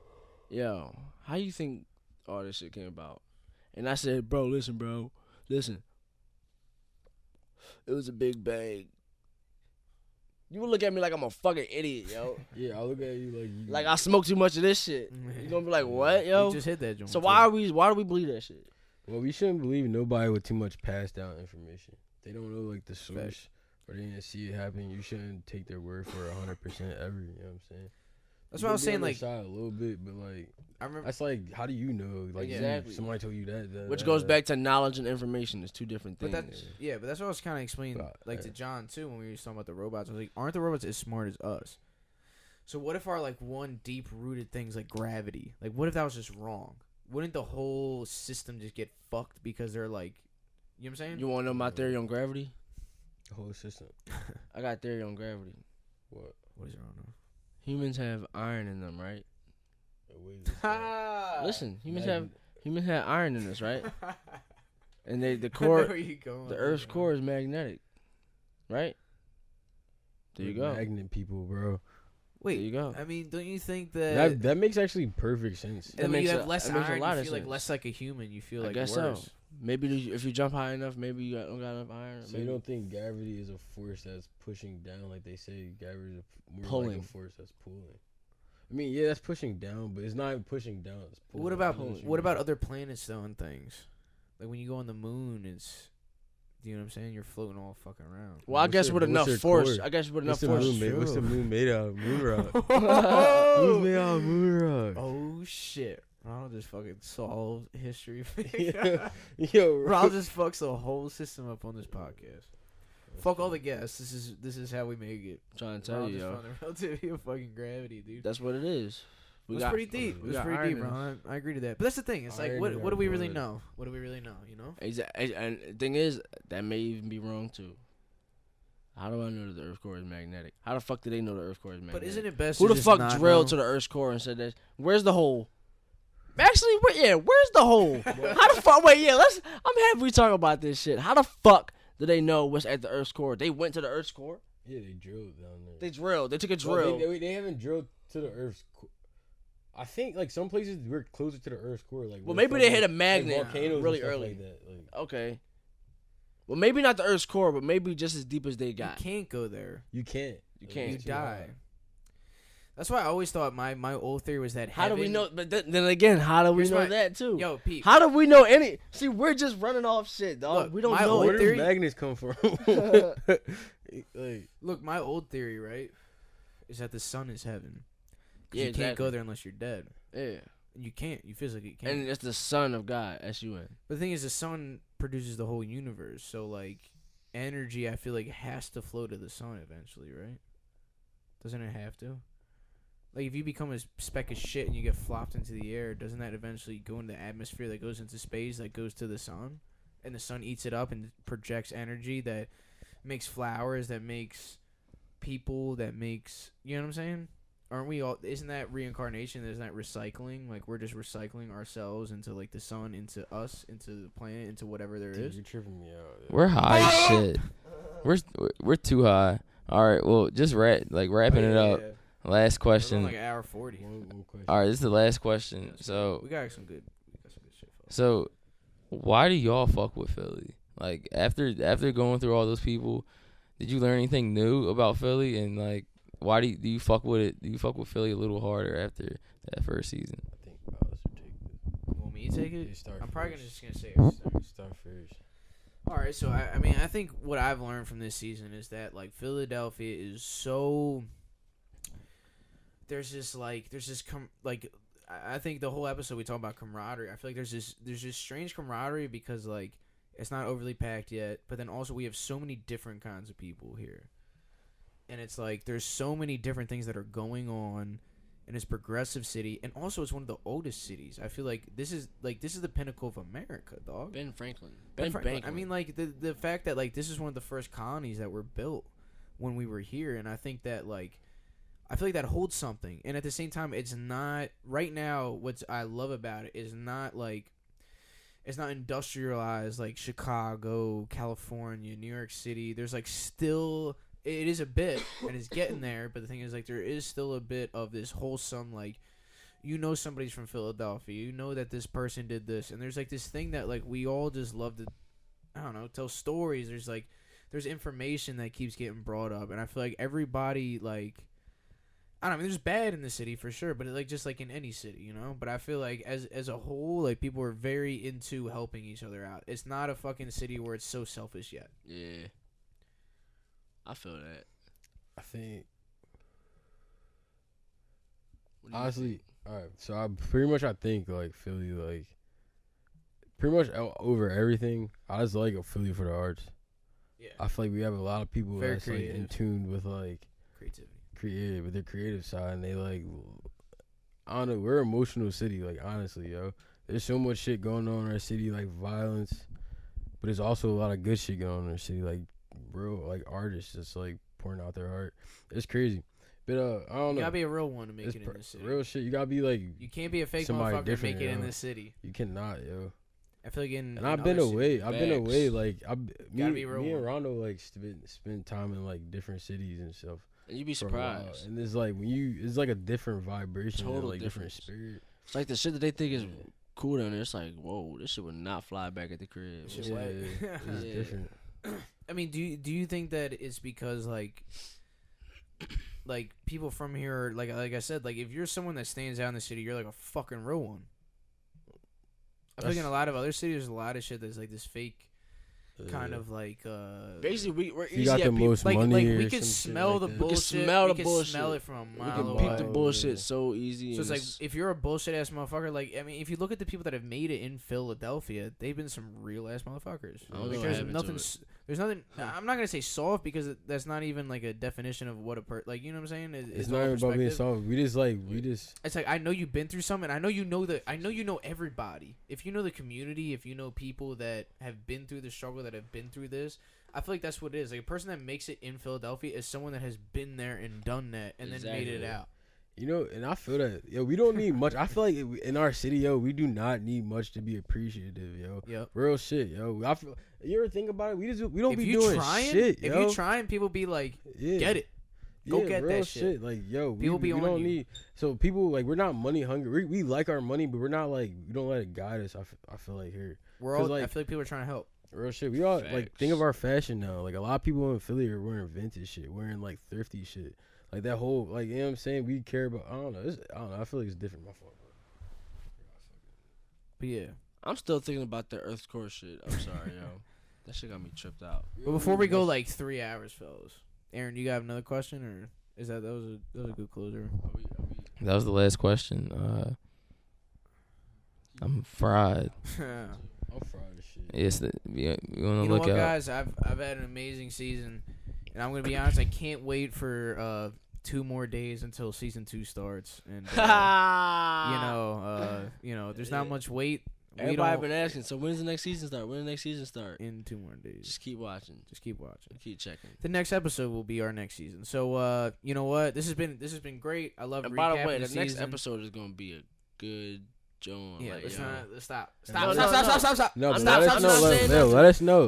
yo, how you think all this shit came about? And I said, bro. Listen. It was a Big Bang. You would look at me like I'm a fucking idiot, yo. Yeah, I look at you like you. Like I smoke too much of this shit. You gonna be like, what, yo? You just hit that joint. So too. why do we believe that shit? Well, we shouldn't believe nobody with too much passed down information. They don't know like the source, or they didn't see it happen. You shouldn't take their word for 100% ever. You know what I'm saying? That's You what I was can be saying. on their Like, side a little bit, but like I remember. that's like, how do you know? Like, Exactly. somebody told you that. Which goes back to knowledge and information. It's two different But things. that's but that's what I was kind of explaining, like to John too, when we were talking about the robots. I was like, aren't the robots as smart as us? So what if our like one deep rooted things like gravity? Like, what if that was just wrong? Wouldn't the whole system just get fucked because they're like, you know what I'm saying? You want to know my theory on gravity? The whole system. I got theory on gravity. What? What is it on? Humans have iron in them, right? Wait, this Listen, humans Magnet. have iron in us, right? And the I know core, where you going the with Earth's that. core is magnetic, right? There you go. Magnet people, bro. Wait, There you go. I mean, don't you think that? That makes actually perfect sense. And when you makes have a- less that makes a iron, lot you of feel like sense. less like a human. You feel I like guess worse. so. Maybe if you jump high enough, maybe you don't got enough iron. So maybe. you don't think gravity is a force that's pushing down, like they say? Gravity is more like Pulling. a force that's pulling. I mean, yeah, that's pushing down, but it's not even pushing down. It's pulling. What about Pulling. what about other planets though and things? Like when you go on the moon, it's, you know what I'm saying? You're floating all fucking around. Well, I What's guess their- with what's enough their force. core? I guess with enough What's the force. moon made? What's the moon made out of? Moon rock. Who's Oh, made out of moon rock? oh shit! Ronald just fucking solved history. Yo, Ronald just fucks the whole system up on this podcast. Fuck all the guests. This is how we make it. trying to tell Ronald you, just yo. found the relativity of fucking gravity, dude. That's what it is. That's pretty deep. we That's got pretty iron deep, in us. Ron. I agree to that. But that's the thing. It's like, Iron what in do our we really blood. know? What do we really know? You know? Exactly. And the thing is, that may even be wrong too. How do I know that the Earth's core is magnetic? How the fuck do they know the Earth's core is magnetic? But isn't it best? Who to the just fuck not drilled know? to the Earth's core and said that? Where's the hole? Actually, where's the hole? How the fuck? Wait, yeah, I'm happy we talk about this shit. How the fuck do they know what's at the Earth's core? They went to the Earth's core. Yeah, they drilled down there. They drilled. They took a Well, drill. they haven't drilled to the Earth's core. I think like some places we're closer to the Earth's core. Like Well, where maybe they fucking, hit a magnet like volcanoes and really stuff early. Like that. Like, Okay. Well, maybe not the Earth's core, but maybe just as deep as they You got. can't go there. you can't. You can't. You It's too die. high. That's why I always thought my old theory was that. How do we heaven- know? But then again, how do we Here's know my- that too? Yo, Pete. How do we know any? See, we're just running off shit, dog. Look, we don't my know. old Where theory- do magnets come from? like, Look, my old theory, right, is that the sun is heaven. 'Cause Yeah, you can't exactly. go there unless you're dead. Yeah, You can't. You physically can't. and it's the Son of God. S-U-N. But the thing is, the sun produces the whole universe. So, like, energy, I feel like, has to flow to the sun eventually, right? Doesn't it have to? Like, if you become a speck of shit and you get flopped into the air, doesn't that eventually go into the atmosphere that goes into space that goes to the sun? And the sun eats it up and projects energy that makes flowers, that makes people, that makes... You know what I'm saying? Aren't we all... Isn't that reincarnation? Isn't that recycling? Like, we're just recycling ourselves into, like, the sun, into us, into the planet, into whatever there dude, is. you're tripping me out. yo. We're high as shit. We're too high. All right, well, just wrapping it up. Last We're going question. like an hour 40. One question. All right, this is the last question. So, We got some good shit. Folks. so why do y'all fuck with Philly? Like after going through all those people, did you learn anything new about Philly? And like, why do you fuck with it? Do you fuck with Philly a little harder after that first season? I think Alice would take this. You want me to take You it? start I'm probably first. just gonna say it. Start first. All right, so I mean, I think what I've learned from this season is that like Philadelphia is so. I think the whole episode we talk about camaraderie. I feel like there's this strange camaraderie because like it's not overly packed yet, but then also we have so many different kinds of people here, and it's like there's so many different things that are going on. And it's progressive city, and also it's one of the oldest cities. I feel like this is the pinnacle of America, dog. Ben Franklin. Ben Ben Franklin. Franklin. I mean, like the fact that like this is one of the first colonies that were built when we were here, and I think that like I feel like that holds something. And at the same time, it's not right now. What I love about it is not like it's not industrialized like Chicago, California, New York City. There's like still. It is a bit, and it's getting there, but the thing is, like, there is still a bit of this wholesome, like, you know somebody's from Philadelphia, you know that this person did this, and there's, like, this thing that, like, we all just love to, I don't know, tell stories. there's information that keeps getting brought up, and I feel like everybody like. I don't know, I mean, there's bad in the city for sure, but like just like in any city, you know. But I feel like as a whole, like people are very into helping each other out. It's not a fucking city where it's so selfish yet. Yeah, I feel that. I think What do you honestly, think? all right. So I think like Philly, like pretty much over everything. I just like Philly for the arts. Yeah, I feel like we have a lot of people Very that's like in creative. tune with like creativity. creative, with their creative side, and they like, I don't know, we're an emotional city. Like honestly, yo, there's so much shit going on in our city, like violence, but there's also a lot of good shit going on in our city, like real like artists just like pouring out their heart. It's crazy, but I don't You know. gotta be a real one to make It's it in this city. real shit. You gotta be like, You can't be a fake somebody motherfucker and different, make it in yo. this city. you cannot, yo. I feel like in And I've been away. I've been Facts. away. Like Gotta be real me and one. Rondo like spend time in like different cities and stuff. And you be for a while. surprised. And it's like it's like a different vibration, Total like different difference. spirit. It's like the shit that they think is cool down there. It's like, whoa, this shit would not fly back at the crib. Shit Yeah, wet. it's Yeah. different. I mean, do you think that it's because like people from here, like I said, like if you're someone that stands out in the city, you're like a fucking real one. I feel like in a lot of other cities, there's a lot of shit that's like this fake kind of like Basically, we're You easy got at the people. most like money. we or can some shit smell like the that. bullshit. smell the we can bullshit. smell it from a We mile can away. peep the bullshit so easy. So it's and like if you're a bullshit ass motherfucker, like I mean, if you look at the people that have made it in Philadelphia, they've been some real ass motherfuckers. I don't Like, know what there's happened nothing. to it. There's nothing. I'm not gonna say soft because that's not even like a definition of what a like. You know what I'm saying? It's all not even about being perspective. soft. We just It's like I know you've been through something. I know you know everybody. If you know the community, if you know people that have been through the struggle, that have been through this, I feel like that's what it is. Like a person that makes it in Philadelphia is someone that has been there and done that and then made it Exactly. out. You know, and I feel that, yo, we don't need much. I feel like in our city, yo, we do not need much to be appreciative, yo. Yep. Real shit, yo. I feel, you ever think about it? We don't If be you doing trying, shit, if yo. you trying, people be like, Yeah. get it. Go Yeah, get real that shit. Like, yo, People be we on don't you. need. So people like we're not money hungry. We like our money, but we're not like we don't let it guide us. I feel like here, We're 'Cause, all. I like- feel like people are trying to help. real shit. We all like Facts. think of our fashion now. Like a lot of people in Philly are wearing vintage shit, wearing like thrifty shit. Like that whole like you know what I'm saying. We care about. I don't know. I don't know. I feel like it's different. My fault. But yeah. I'm still thinking about the Earth core shit. I'm sorry, yo. That shit got me tripped out. But before we go like 3 hours, fellas, Aaron, you got another question or is that was a good closer? That was the last question. I'm fried. I'm fried as shit. Yes, we want You to know look what, out. guys? I've had an amazing season, and I'm gonna be honest. I can't wait for 2 more days until season 2 starts. And there's not much wait. We Everybody don't been asking. So when's the next season start? When the next season start? in 2 more days. Just keep watching. Just keep watching. Keep checking. The next episode will be our next season. So you know what? This has been great. I love. And by the recapping way, the next season. episode is gonna be a good joint. Yeah, like, let's yo. not. Let's stop. No, Stop. no, Stop. no. Stop. No, but Stop, let stop, us know. stop saying nothing. Let us know.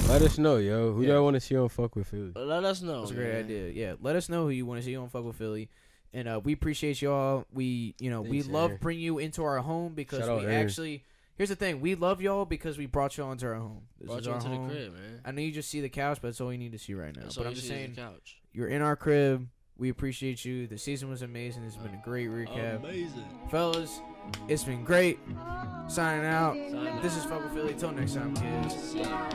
Let us know, yo. Who Yeah. y'all want to see on Fuck with Philly? Let us know. That's a great man. idea. Yeah, let us know who you want to see on Fuck with Philly, and we appreciate y'all. We we Thanks, love Aaron. bringing you into our home because Shout out, we Aaron. actually. Here's the thing: we love y'all because we brought y'all into our home. This Brought is you our into home. the crib, man. I know you just see the couch, but that's all you need to see right now. That's but all I'm you just see is saying, the couch. you're in our crib. We appreciate you. The season was amazing. It's been a great recap, Amazing. fellas. It's been great. Signing out. Signing This is Fuck with Philly. Till next time, kids. See ya.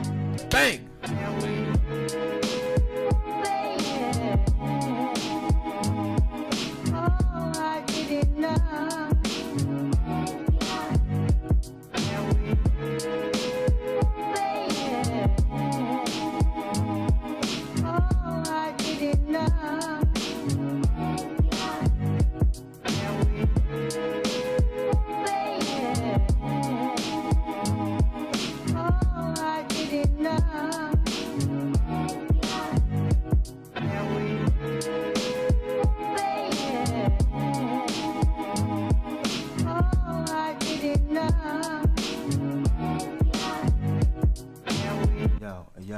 Bang. Bang.